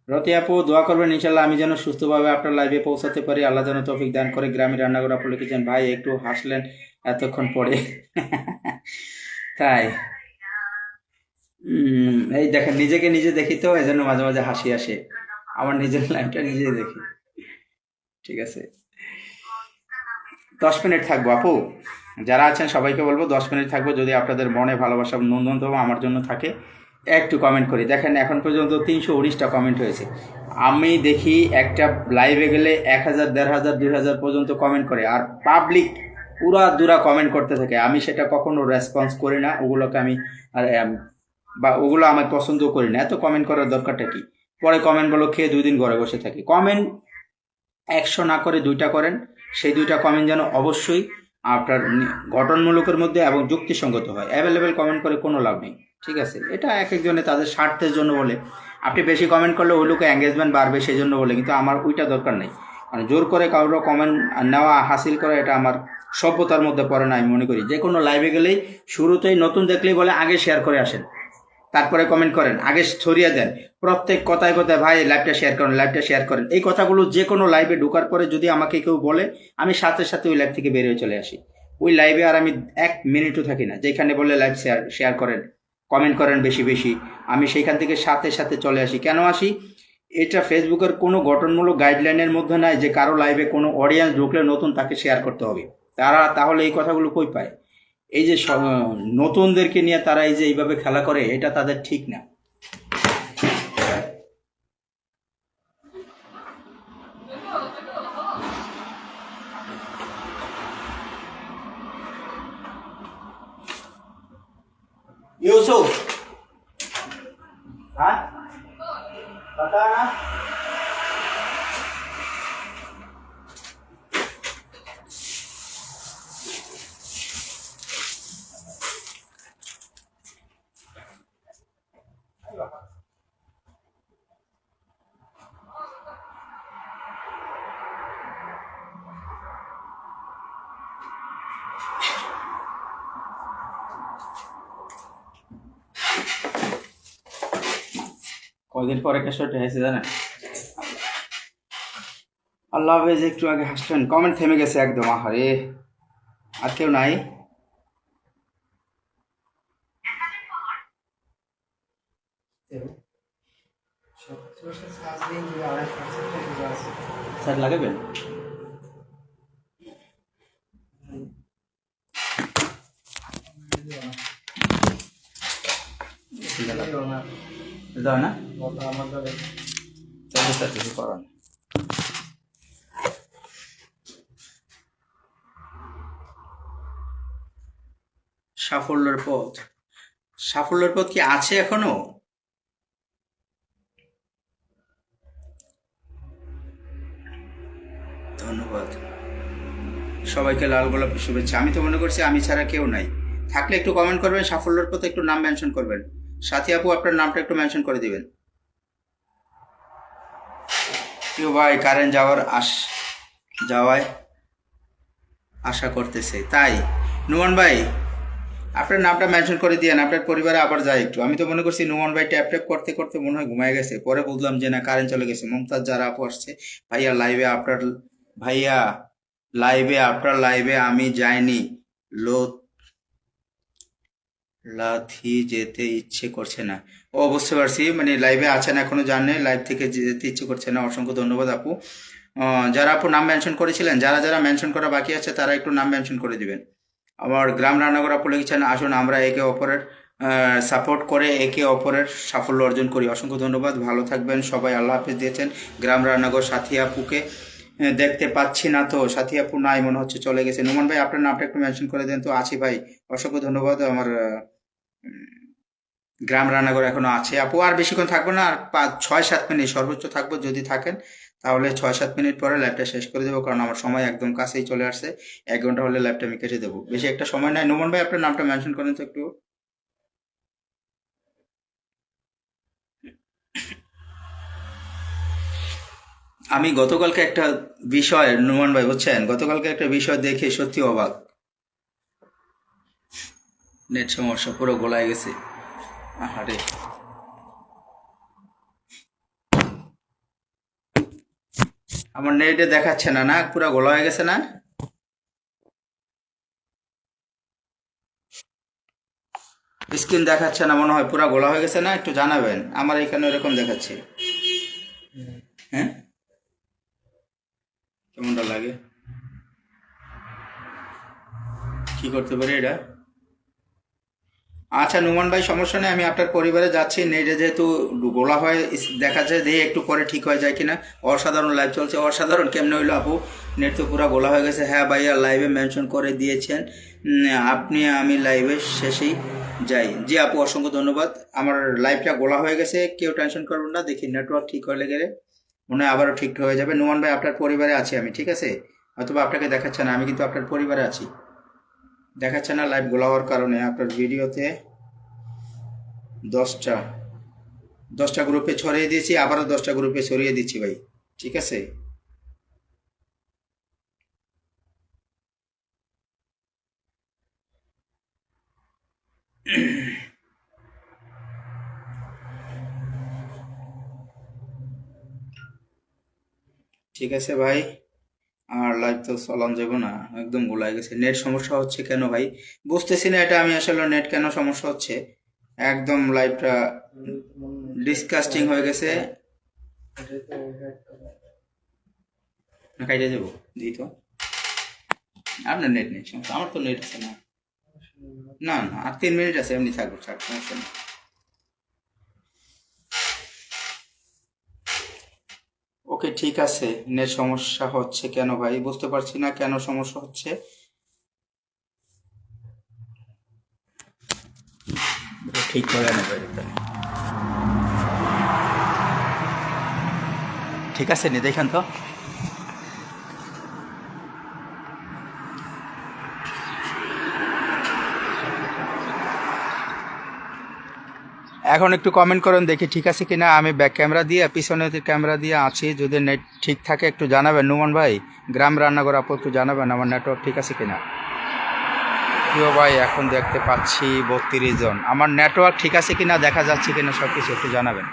রতি আপু দোয়া করবেন ইনশাল্লাহ আমি যেন সুস্থভাবে আপনার লাইভে পৌঁছাতে পারি, আল্লাহ যেন তৌফিক দান করে। গ্রামীণ রান্নাঘর আপু লিখেছেন, ভাই একটু হাসলেন এতক্ষণ পরে। তাই এই দেখেন, নিজেকে নিজে দেখি তো, এই জন্য মাঝে মাঝে হাসি আসে। আমার নিজের লাইফটা নিজে দেখি। ঠিক আছে, 10 মিনিট থাকবো আপু। যারা আছেন সবাইকে বলবো 10 মিনিট থাকবো। যদি আপনাদের মনে ভালোবাসা ন্যূনতম আমার জন্য থাকে, একটু কমেন্ট করি। দেখেন এখন পর্যন্ত 319টা কমেন্ট হয়েছে। আমি দেখি একটা লাইভে গেলে 1000, 1500, 2000 পর্যন্ত কমেন্ট করে, আর পাবলিক পুরা দুরা কমেন্ট করতে থাকে। আমি সেটা কখনো রেসপন্স করি না, ওগুলোকে আমি বা ওগুলো আমি পছন্দ করি না। এত কমেন্ট করার দরকারটা কি? পরে কমেন্টগুলো খেয়ে 2 দিন ঘরে বসে থাকি। কমেন্ট 100 না করে 2টা করেন, সেই 2টা কমেন্ট যেন অবশ্যই আপনার গঠনমূলকের মধ্যে এবং যুক্তিসঙ্গত হয়। অ্যাভেলেবেল কমেন্ট করে কোনো লাভ নেই। ঠিক আছে, এটা এক একজনে তাদের স্বার্থের জন্য বলে। আপনি বেশি কমেন্ট করলে ওই লোকে এঙ্গেজমেন্ট বাড়বে সেই জন্য বলে, কিন্তু আমার ওইটা দরকার নেই। মানে জোর করে কারোর কমেন্ট নেওয়া হাসিল করা, এটা আমার সভ্যতার মধ্যে পড়ে না। আমি মনে করি যে কোনো লাইভে গেলেই শুরুতেই নতুন দেখলেই বলে আগে শেয়ার করে আসেন, তারপরে কমেন্ট করেন, আগে ছড়িয়ে দেন প্রত্যেক কথায় কথায়, ভাই লাইভটা শেয়ার করেন, লাইভটা শেয়ার করেন। এই কথাগুলো যে কোনো লাইভে ঢোকার পরে যদি আমাকে কেউ বলে, আমি সাথে সাথে ওই লাইভ থেকে বেরিয়ে চলে আসি। ওই লাইভে আর আমি 1 মিনিটও থাকি না। যেখানে বলে লাইভ শেয়ার করেন, কমেন্ট করেন বেশি বেশি, আমি সেইখান থেকে সাথে সাথে চলে আসি। কেন আসি? এটা ফেসবুকের কোনো গঠনমূলক গাইডলাইনের মধ্যে নাই যে কারো লাইভে কোনো অডিয়েন্স ঢুকলে নতুন তাকে শেয়ার করতে হবে। তাহলে এই কথাগুলো কই পায়? এই যে নতুনদেরকে নিয়ে তারা এই যে এইভাবে খেলা করে, এটা তাদের ঠিক না। ইউসুফ, হ্যাঁ पता ना কদিন পরে কেসটা হয়েছে জানেন? আল্লাহ হাফেজ। একটু আগে হাসলেন, কমেন্ট থেমে গেছে একদম। আহারে, আর কেউ নাই? স্যার লাগাবেন? দাও না, কিছু করার নেই। সাফল্যের পথ, সাফল্যের পথ কি আছে এখনো? ধন্যবাদ সবাইকে, লাল গোলাপের শুভেচ্ছা। আমি তো মনে করছি আমি ছাড়া কেউ নাই। থাকলে একটু কমেন্ট করবেন, সাফল্যের পথে একটু নাম মেনশন করবেন। সাথী আপু আপনার নামটা একটু মেনশন করে দিবেন। কেউ ভাই কারেন্ট যাওয়ায় আশা করতেছে, তাই নুমান ভাই আপনার নামটা মেনশন করে দিয়েন, আপনার পরিবারে আবার যায় একটু। আমি তো মনে করছি নুমান ভাই ট্যাপ ট্যাপ করতে করতে মনে হয় ঘুমায় গেছে, পরে বুঝলাম যে না, কারেন্ট চলে গেছে। মমতাজ যারা আপু আসছে, ভাইয়া লাইভে আমি যাইনি, লাথি যেতে ইচ্ছে করছে না। ও বুঝতে পারছি, মানে লাইভে আছেন এখনো জানেন, লাইভ থেকে যেতে ইচ্ছে করছে না। অসংখ্য ধন্যবাদ আপু। যারা আপু নাম মেনশন করেছিলেন, যারা যারা মেনশন করা বাকি আছে তারা একটু নাম মেনশন করে দিবেন। আমার গ্রাম রান্নাঘর আপু লিখেছেন, আসুন আমরা একে অপরের সাপোর্ট করে একে অপরের সাফল্য অর্জন করি। অসংখ্য ধন্যবাদ, ভালো থাকবেন সবাই। আল্লাহ হাফিজ দিয়েছেন। গ্রাম রান্নাঘর সাথী আপুকে দেখতে পাচ্ছি না তো, সাথী আপু নাই মনে হচ্ছে, চলে গেছে। নোমান ভাই আপনার নামটা একটু মেনশন করে দেন তো। আছি ভাই, অসংখ্য ধন্যবাদ। আমার গ্রাম রান্নাঘর এখনো আছে আপু, আর বেশিক্ষণ থাকবো না, আর 6-7 মিনিট সর্বোচ্চ থাকবো। যদি থাকেন তাহলে 6-7 মিনিট পরে ল্যাবটা শেষ করে দেবো, কারণ আমার সময় একদম কাছেই চলে আসছে। 1 ঘন্টা হলে ল্যাবটা আমি কেটে দেবো, বেশি একটা সময় নাই। নোমান ভাই আপনার নামটা মেনশন করেন তো একটু। আমি গতকালকে একটা বিষয়, নোমান ভাই বুঝছেন, গতকালকে একটা বিষয় দেখে সত্যি অবাক। নেট সমস্যা, পুরো গোলায় গেছে। আরে আমার নেটে দেখাচ্ছে না, না পুরো গোলা হয়ে গেছে না? স্ক্রিন দেখাচ্ছে না মনে হয়, পুরো গোলা হয়ে গেছে না? একটু জানাবেন, আমার এখানে এরকম দেখাচ্ছে। হ্যাঁ, কেমনটা লাগে, কি করতে পারি এটা? আচ্ছা নোমান ভাই সমস্যা নেই, আমি আপনার পরিবারে যাচ্ছি। নেটে যেহেতু গোলা হয় দেখা যায়, দিয়ে একটু পরে ঠিক হয়ে যায় কিনা। অসাধারণ লাইভ চলছে। অসাধারণ কেমনে হইলো আপু? নেট তো পুরো গোলা হয়ে গেছে। হ্যাঁ ভাইয়া, লাইভে মেনশন করে দিয়েছেন আপনি, আমি লাইভে শেষেই যাই। জি আপু, অসংখ্য ধন্যবাদ। আমার লাইভটা গোলা হয়ে গেছে, কেউ টেনশন করবেন না। দেখি নেটওয়ার্ক ঠিক হয়ে গেলে মনে হয় আবারও ঠিক হয়ে যাবে। নোমান ভাই আপনার পরিবারে আছি আমি, ঠিক আছে? অথবা আপনাকে দেখাচ্ছে না, আমি কিন্তু আপনার পরিবারে আছি। দেখাচ্ছে না লাইভ গোলা হওয়ার কারণে। আপনার ভিডিওতে 10টা 10টা গ্রুপে ছড়িয়ে দিয়েছি, আবারও 10টা গ্রুপে ছড়িয়ে দিচ্ছি ভাই, ঠিক আছে? ঠিক আছে ভাই, আর লাইভ তো চলান যাবো না, একদম গোলায় গেছে। নেট সমস্যা হচ্ছে কেন ভাই বুঝতেছি না, এটা আমি আসলে নেট কেন সমস্যা হচ্ছে। একদম লাইভটা ডিসকাস্টিং হয়ে গেছে। না কাইটে যাবো, দিই তো। আপনার নেট নেই সমস্যা, আমার তো নেট আছে না। না না, আর 3 মিনিট আছে, এমনি থাকবো, থাক, সমস্যা নেই। ওকে ঠিক আছে। নেট সমস্যা হচ্ছে কেন ভাই বুঝতে পারছি না, কেন সমস্যা হচ্ছে। ঠিক করে নেবে, ঠিক আছে নি দেখেন তো। এখন একটু কমেন্ট করুন দেখি ঠিক আছে কিনা। আমি ব্যাক ক্যামেরা দিয়ে, পিছনের ক্যামেরা দিয়ে আছি, যদি নেট ঠিক থাকে একটু জানাবেন। নোমান ভাই গ্রাম রান্নাঘর আপু একটু জানাবেন আমার নেটওয়ার্ক ঠিক আছে কিনা। প্রিয় ভাই এখন দেখতে পাচ্ছি 32 জন, আমার নেটওয়ার্ক ঠিক আছে কিনা, দেখা যাচ্ছে কিনা সব কিছু একটু জানাবেন।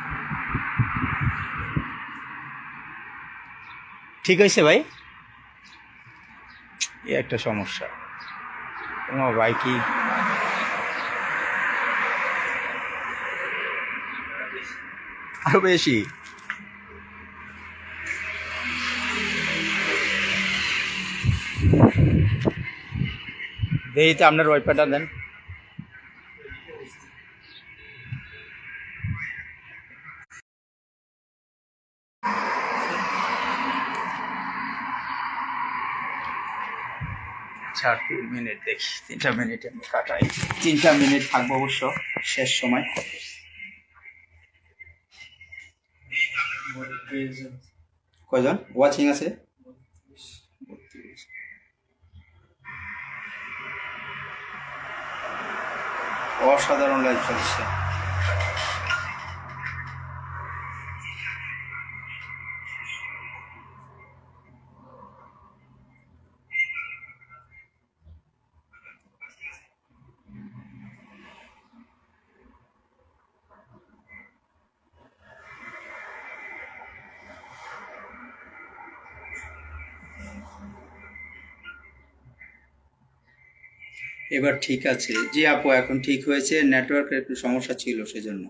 ঠিক হয়েছে ভাই, এই একটা সমস্যা। ও ভাই কি আরো বেশি? দেখি তো আপনার ওয়াইফাইটা দেন। আচ্ছা 3 মিনিট দেখি, 3টা মিনিট আমি কাটাই। 3টা মিনিট থাকবো অবশ্য শেষ সময়। কয়জন ওয়াচিং আছে? অসাধারণ লাইভ চলছে। এবার ঠিক আছে। জি আপু এখন ঠিক হয়েছে, নেটওয়ার্কের একটু সমস্যা ছিল সেজন্য।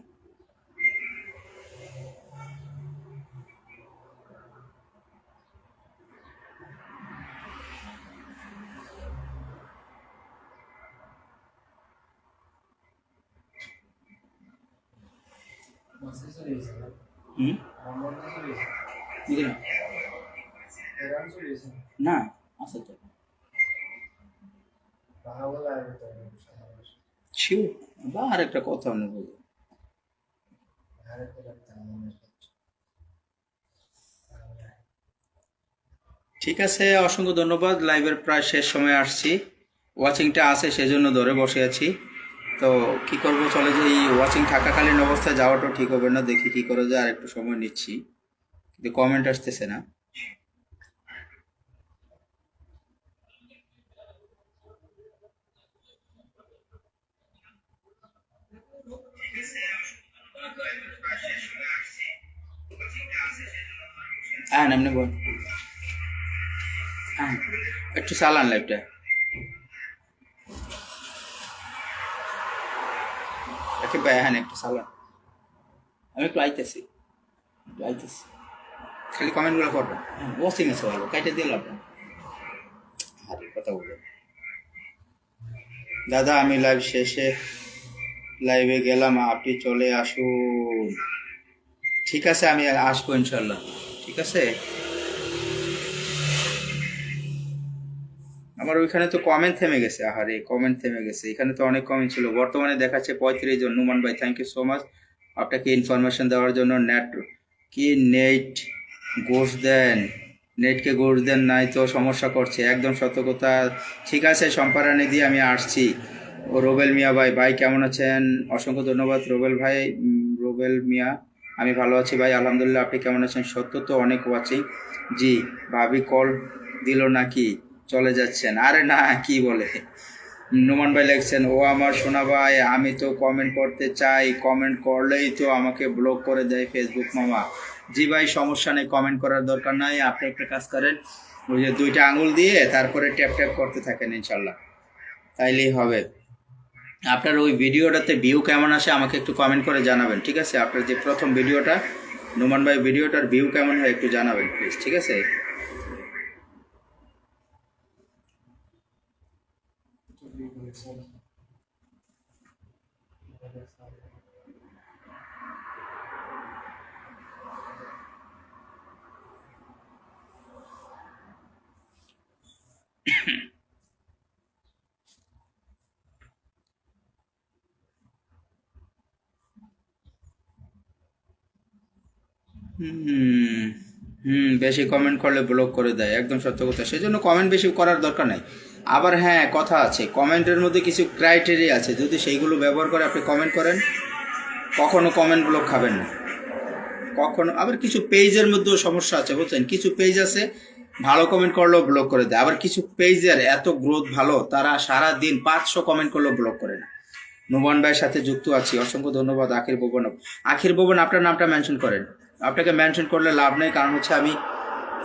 মাসে চলে গেছে হুম আমার মাসে চলে গেছে বুঝলাম এরাম চলে গেছে না আছে তো ভালো লাগে তো শিওর বা আরেকটা কথা আমি বলবো আরে তো লাগতাম মনে ঠিক আছে অসংখ্য ধন্যবাদ লাইভের প্রায় শেষ সময় আসছি ওয়াচিংটা আছে সেজন্য ধরে বসে আছি তো কি করব চলে যে এই ওয়াচিং থাকাকালীন অবস্থায় যাওয়াটা ঠিক হবে না দেখি কি করা যায় আর একটু সময় নিচ্ছি কিন্তু কমেন্ট আসতেছে না হ্যাঁ এমনি বল হ্যাঁ একটু চালান লাইভটা হ্যাঁ একটু চালান আমি একটু আইতেছি খালি কমেন্টগুলো করবেন হ্যাঁ ওয়াচিং আছে ভালো কাইটে দিয়ে লাভ আরে কথা বলবেন দাদা আমি লাইভ শেষে লাইভে গেলাম আপনি চলে আসুন ঠিক আছে আমি আসবো ইনশাল্লাহ ঠিক আছে আমার ওইখানে তো কমেন্ট থেমে গেছে আহারে কমেন্ট থেমে গেছে এখানে তো অনেক কমেন্ট ছিল বর্তমানে দেখাচ্ছে 35 জন নুমান ভাই থ্যাংক ইউ সো মাচ আপনাকে ইনফরমেশন দেওয়ার জন্য নেট ঘোষ দেন নেটকে ঘোষ দেন নাই তো সমস্যা করছে একদম সত্য কথা ঠিক আছে সম্পারানি দিয়ে আমি আসছি ও রোবেল মিয়া ভাই কেমন আছেন অসংখ্য ধন্যবাদ রোবেল ভাই রোবেল মিয়া আমি ভালো আছি ভাই আলহামদুলিল্লাহ আপনি কেমন আছেন সত্য তো অনেক ওয়াচিং জি ভাবি কল দিল নাকি চলে যাচ্ছেন আরে না কি বলে নোমান ভাই লিখছেন ও আমার সোনা ভাই আমি তো কমেন্ট করতে চাই কমেন্ট করলেই তো আমাকে ব্লক করে দেয় ফেসবুক মামা জি ভাই সমস্যা নেই কমেন্ট করার দরকার নাই আপনি একটা কাজ করেন ওই যে 2টা আঙুল দিয়ে তারপরে ট্যাপ ট্যাপ করতে থাকেন ইনশাল্লাহ তাইলেই হবে আপনার ওই ভিডিওটাতে ভিউ কেমন আসে আমাকে একটু কমেন্ট করে জানাবেন ঠিক আছে আপনার যে প্রথম ভিডিওটা নোমান ভাই ভিডিওটার ভিউ কেমন হয় একটু জানাবেন প্লিজ ঠিক আছে বেশি কমেন্ট করলে ব্লক করে দেয় একদম সত্য কথা সেজন্য কমেন্ট বেশি করার দরকার নাই আবার হ্যাঁ কথা আছে কমেন্টের মধ্যে কিছু ক্রাইটেরিয়া আছে যদি সেইগুলো ব্যবহার করে আপনি কমেন্ট করেন কখনো কমেন্ট ব্লক খাবেন না কখনো আবার কিছু পেজের মধ্যেও সমস্যা আছে বুঝছেন কিছু পেজ আছে ভালো কমেন্ট করলেও ব্লক করে দেয় আবার কিছু পেজের এত গ্রোথ ভালো তারা সারা দিন 500 কমেন্ট করলেও ব্লক করে না নোমান ভাইয়ের সাথে যুক্ত আছি অসংখ্য ধন্যবাদ আখির ভুবন আপনার নামটা মেনশন করেন আপনাকে মেনশন করলে লাভ নেই কারণ হচ্ছে আমি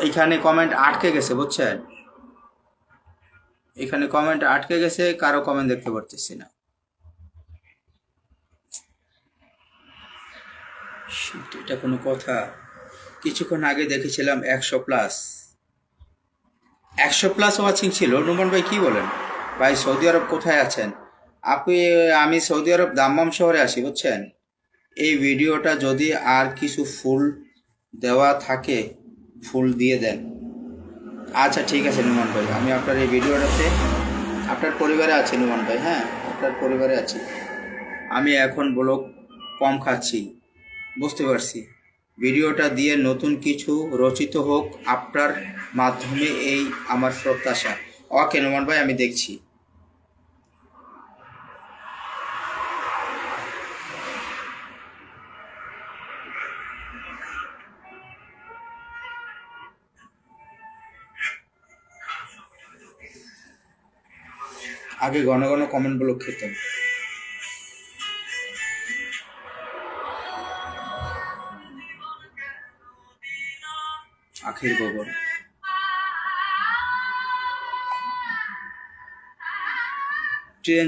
এইখানে কমেন্ট আটকে গেছে বুঝছেন এখানে কমেন্ট আটকে গেছে কারো কমেন্ট দেখতে পারতেছি না এটা কোনো কথা কিছুক্ষণ আগে দেখেছিলাম 100+ ওয়াচিং ছিল নোমান ভাই কি বলেন ভাই সৌদি আরব কোথায় আছেন আমি সৌদি আরব দাম্মাম শহরে আছি বুঝছেন এই ভিডিওটা যদি আর কিছু ফুল দেওয়া থাকে ফুল দিয়ে দেন আচ্ছা ঠিক আছে নুমান ভাই আমি আপনার এই ভিডিওটাতে আপনার পরিবারে আছি নুমান ভাই হ্যাঁ আপনার পরিবারে আছি আমি এখন ব্লগ কম খাচ্ছি বুঝতে পারছি ভিডিওটা দিয়ে নতুন কিছু রচিত হোক আপনার মাধ্যমে এই আমার প্রত্যাশা ওকে নুমান ভাই আমি দেখছি আগে ঘন ঘন কমেন্ট ব্লক খেতাম আখির গোবর ট্রেন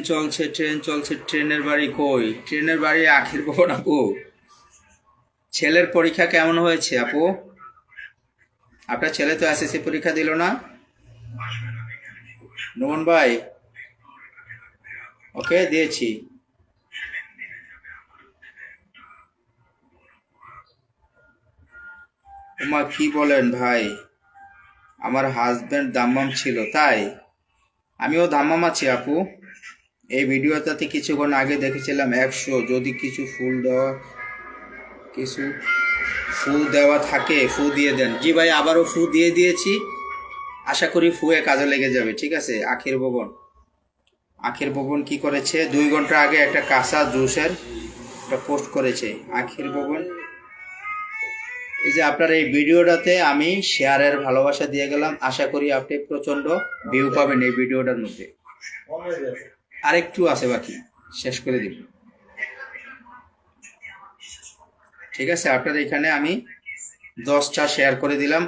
চলছে ট্রেনের বাড়ি কই ট্রেনের বাড়ি আখির গোবর আপু ছেলের পরীক্ষা কেমন হয়েছে আপু আপনার ছেলে তো এসএসসি পরীক্ষা দিল না নোমান ভাই ওকে দিয়েছি ওমা কি বলেন ভাই, আমার হাজবেন্ড দাম্মাম ছিল তাই? আমিও দাম্মাম আছি আপু। এই ভিডিওটাতে কিছুক্ষণ আগে দেখেছিলাম 100, যদি কিছু ফুল দেওয়া থাকে ফু দিয়ে দেন। জি ভাই, আবারও ফু দিয়ে দিয়েছি, আশা করি ফুয়ে কাজে লেগে যাবে। ঠিক আছে। আখির ভবন কি করেছে, 2 ঘন্টা আগে একটা কাঁচা জুসের একটা পোস্ট করেছে আখির ভবন। এই যে আপনার এই ভিডিওটাতে আমি শেয়ারের ভালোবাসা দিয়ে গেলাম, আশা করি আপনি প্রচন্ড ভিউ পাবেন এই ভিডিওটার মধ্যে। আরেকটু আছে বাকি, শেষ করে দিব। ঠিক আছে, আপনার এখানে আমি 10টা শেয়ার করে দিলাম।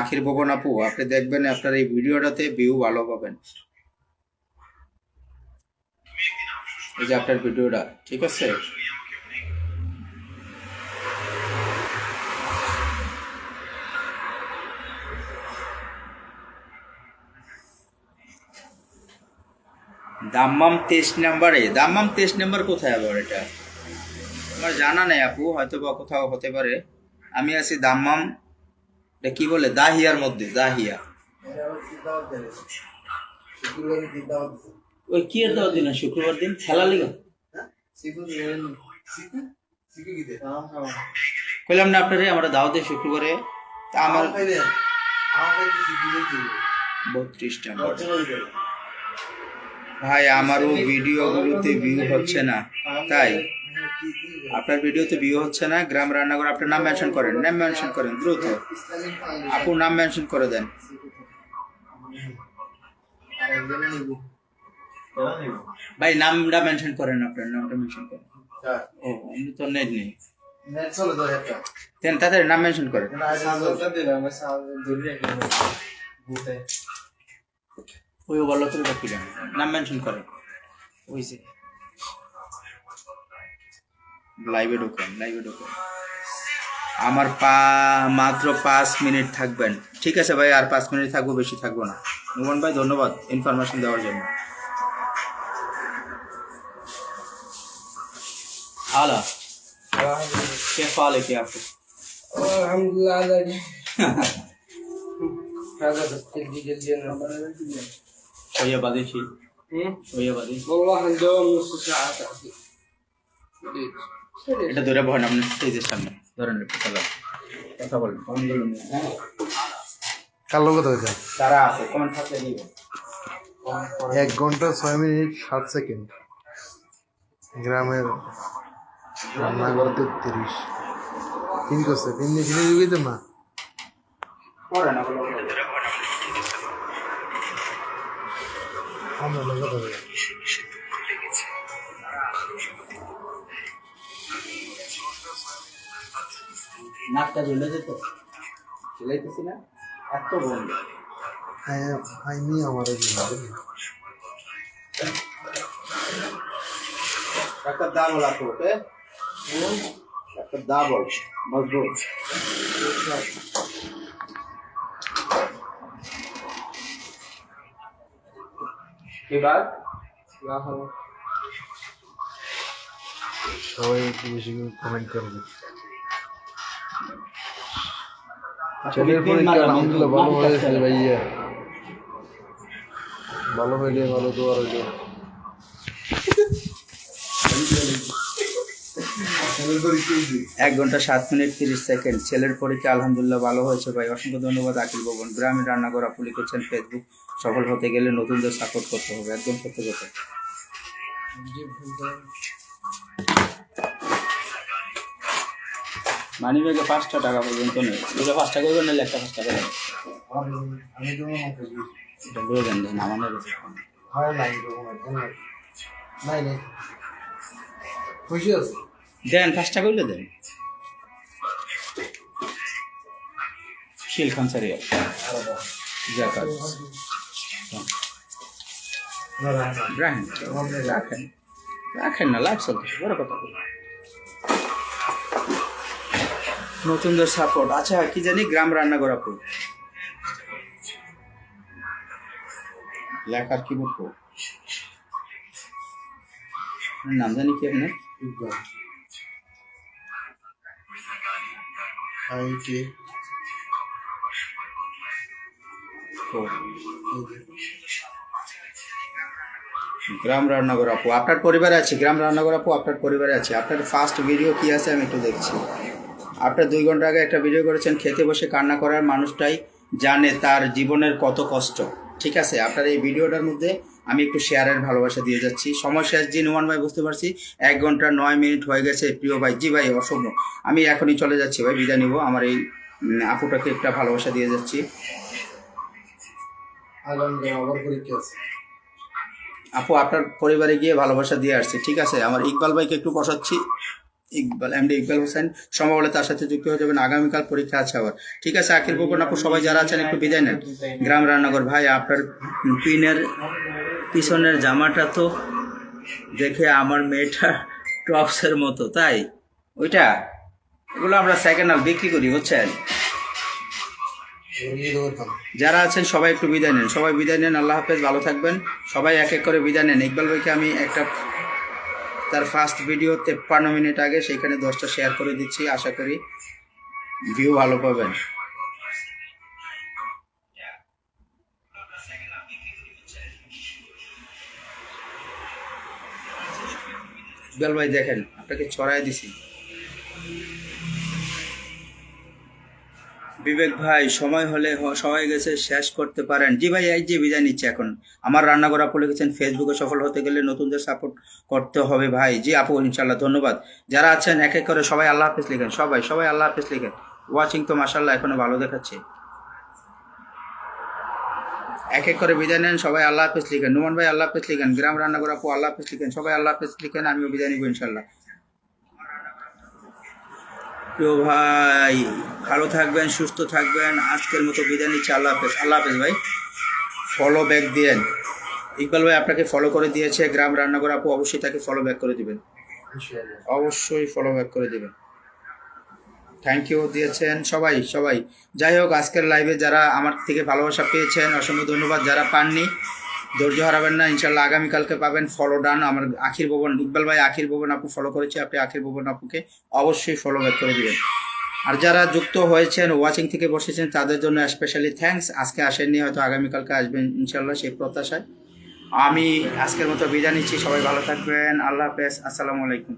আখির ভবন আপু, আপনি দেখবেন আপনার এই ভিডিওটাতে ভিউ ভালো পাবেন। এই যে আপনার ভিডিওটা, ঠিক আছে। দাম্মাম 23 নম্বরে, দাম্মাম 23 নম্বর কোথায় আবার এটা আমার জানা নেই আপু, হয়তো বা কোথাও হতে পারে। আমি আছি দাম্মাম, এটা কি বলে, দাহিয়ার মধ্যে, দাহিয়া। ওই কি এর দাওয়াত দিন, শুক্রবার দিন খেলা লিগা কইলাম না আপনারে, আমরা দাওয়াতে শুক্রবারে। তা আমার 32টা ভাই, আমারও ভিডিওগুলোতে ভিউ হচ্ছে না। তাই আপনার ভিডিওতে ভিউ হচ্ছে না। গ্রাম রান্নাঘর, আপনার নাম মেনশন করেন, দ্রুত আপু নাম মেনশন করে দেন। ভাই নামটা মেনশন করেন, আপনার নামটা মেনশন করেন। ও আমি তো নেট নেই, তাদের নাম মেনশন করেন। ওই বলো তো কি নাম মেনশন করেন। ওই যে লাইভে ঢোকেন। আমার মাত্র 5 মিনিট থাকবেন। ঠিক আছে ভাই, আর 5 মিনিট থাকবো, বেশি থাকবো না। নুমান ভাই ধন্যবাদ ইনফরমেশন দেওয়ার জন্য। আলা কে ফালে কি আপু আলহামদুলিল্লাহ شوية بعدين شيء شوية بعدين والله ندوم نص ساعة تحديد এটা ধরে বহেন আপনার স্টেজের সামনে, ধরেন কথা বলেন। কার লোক হয়েছে তারা আছে কমেন্ট থাকলে দিবে। 1 ঘন্টা 6 মিনিট 7 সেকেন্ড। গ্রামের রান্নাঘর 33 তিন করছে, 3 দিয়ে কিনে দিবি তো না পড়ে না বলো আমরা লোক হবে নাকটা ঝুলে যেত, ঝুলাইতেছি না এত বন্ধ। আইনি আমার একটা ডাবল আপু, ওকে একটা ডাবল মজবুত। এবার সবাই একটু বেশি কমেন্ট করবে। ছেলের পরীক্ষা আলহামদুলিল্লাহ ভালো হয়েছে ভাইয়া, ভালো হইলে ভালো তো আর হইলে 1 ঘন্টা 7 মিনিট 30 সেকেন্ড। ছেলের পরীক্ষা আলহামদুলিল্লাহ ভালো হয়েছে ভাই, অসংখ্য ধন্যবাদ। আকিল ভবন গ্রামের রান্নাঘর আপু লিখেছেন ফেসবুক, সফল হতে গেলে নতুনদের সাপোর্ট করতে হবে। একদম সত্য কথা। মানি ব্যাগে 5টা টাকা পর্যন্ত নেই, 5টা করবেন না, একটা 5 টাকা দেন। আমি তো এটা বলে দেন দেন আমাদের হয় নাই নাই নাই খুশি আছে দেন 5টা করলে দেন। শিল খান সারিয়া জাকাত রাখেন রাখেন না, লাভ চলতেছে, বড় কথা। নতুনদের সাপোর্ট। আচ্ছা কি জানি, গ্রাম রান্নাঘর আপু লেখার কি বলবো, নাম জানি কি আপনার, আইটি গ্রাম রান্নাঘর আপু আপনার পরিবারে আছে, গ্রাম রান্নাঘর আপু আপনার পরিবারে আছে। আপনার ফার্স্ট ভিডিও কি আছে আমি একটু দেখছি। আপনার 2 ঘন্টা আগে একটা ভিডিও করেছেন, খেতে বসে কান্না করার মানুষটাই জানে তার জীবনের কত কষ্ট। ঠিক আছে, আপনার এই ভিডিওটার মধ্যে আমি একটু শেয়ারের ভালোবাসা দিয়ে যাচ্ছি। সময় শেষ জি নোমান ভাই, বুঝতে পারছি 1 ঘন্টা 9 মিনিট হয়ে গেছে প্রিয় ভাই। জি ভাই অসম্ভব, আমি এখনই চলে যাচ্ছি ভাই, বিদায় নিব। আমার এই আপুটাকে একটা ভালোবাসা দিয়ে যাচ্ছি। আগামী আবার পরীক্ষা আছে। আপু আপনার পরিবারে গিয়ে ভালোবাসা দিয়ে আসছি। ঠিক আছে, আমার ইকবাল ভাইকে একটু বসাচ্ছি। ইকবাল এমডি ইকবাল হোসেন সম্ভব হলে তার সাথে যুক্ত হয়ে যাবেন। আগামীকাল পরীক্ষা আছে আবার। ঠিক আছে, আখির বকুন আপু সবাই যারা আছেন একটু বিদায় নেন। গ্রাম রান্নাঘর ভাই আপনার পিনের পিছনের জামাটা তো দেখে আমার মেয়েটা টপসের মতো, তাই ওইটা এগুলো আমরা সেকেন্ড হ্যান্ড বিক্রি করি বুঝছেন। যারা আছেন সবাই একটু বিদায় নেন, সবাই বিদায় নেন। আল্লাহ হাফেজ, ভালো থাকবেন সবাই, এক এক করে বিদায় নেন। ইকবাল ভাইকে আমি একটা তার ফার্স্ট ভিডিও 53 মিনিট আগে সেইখানে 10টা শেয়ার করে দিচ্ছি, আশা করি ভিউ ভালো পাবেন। ইকবাল ভাই দেখেন আপনাকে ছড়াই দিছি। বিবেক ভাই সময় হলে সময় গেছে শেষ করতে পারেন। জি ভাই এই যে বিদায় নিচ্ছে এখন। আমার রান্নাঘর আপু লিখেছেন ফেসবুকে সফল হতে গেলে নতুনদের সাপোর্ট করতে হবে ভাই। জি আপু ইনশাল্লাহ, ধন্যবাদ। যারা আছেন এক এক করে সবাই আল্লাহ হাফেজ লিখেন, সবাই সবাই আল্লাহ হাফেজ লিখেন। ওয়াচিং তো মাশাল্লাহ এখনো ভালো দেখাচ্ছে। এক এক করে বিদায় নেন, সবাই আল্লাহ হাফেজ লিখেন। নোমান ভাই আল্লাহ হাফেজ লিখেন, গ্রাম রান্নাঘর আপু আল্লাহ হাফেজ লিখেন, সবাই আল্লাহ হাফেজ লিখেন। আমিও বিদায় নিব ইনশাল্লাহ। প্রিয় ভাই ভালো থাকবেন, সুস্থ থাকবেন, আজকের মতো বিদায় নিচ্ছি। আল্লাহ হাফেজ। আল্লাহ হাফেজ ভাই। ফলো ব্যাক দিয়েন। ইকবাল ভাই আপনাকে ফলো করে দিয়েছে, গ্রাম রান্নাঘর আপু অবশ্যই তাকে ফলো ব্যাক করে দিবেন, অবশ্যই ফলো ব্যাক করে দিবেন। থ্যাংক ইউ দিয়েছেন সবাই সবাই। যাই হোক আজকের লাইভে যারা আমার থেকে ভালোবাসা পেয়েছেন অসংখ্য ধন্যবাদ। যারা পাননি ধৈর্য হারাবেন না, ইনশাল্লাহ আগামীকালকে পাবেন। ফলো ডান। আমার আখির ভুবন ইকবাল ভাই, আখির ভুবন আপু ফলো করেছে, আপনি আখির ভুবন আপুকে অবশ্যই ফলো ব্যাক করে দিবেন। আর যারা যুক্ত হয়েছেন ওয়াচিং থেকে বসেছেন তাদের জন্য স্পেশালি থ্যাঙ্কস। আজকে আসেননি, হয়তো আগামীকালকে আসবেন ইনশাল্লাহ, সেই প্রত্যাশায় আমি আজকের মতো বিদায় নিচ্ছি। সবাই ভালো থাকবেন, আল্লাহ হাফেজ, আসসালামু আলাইকুম।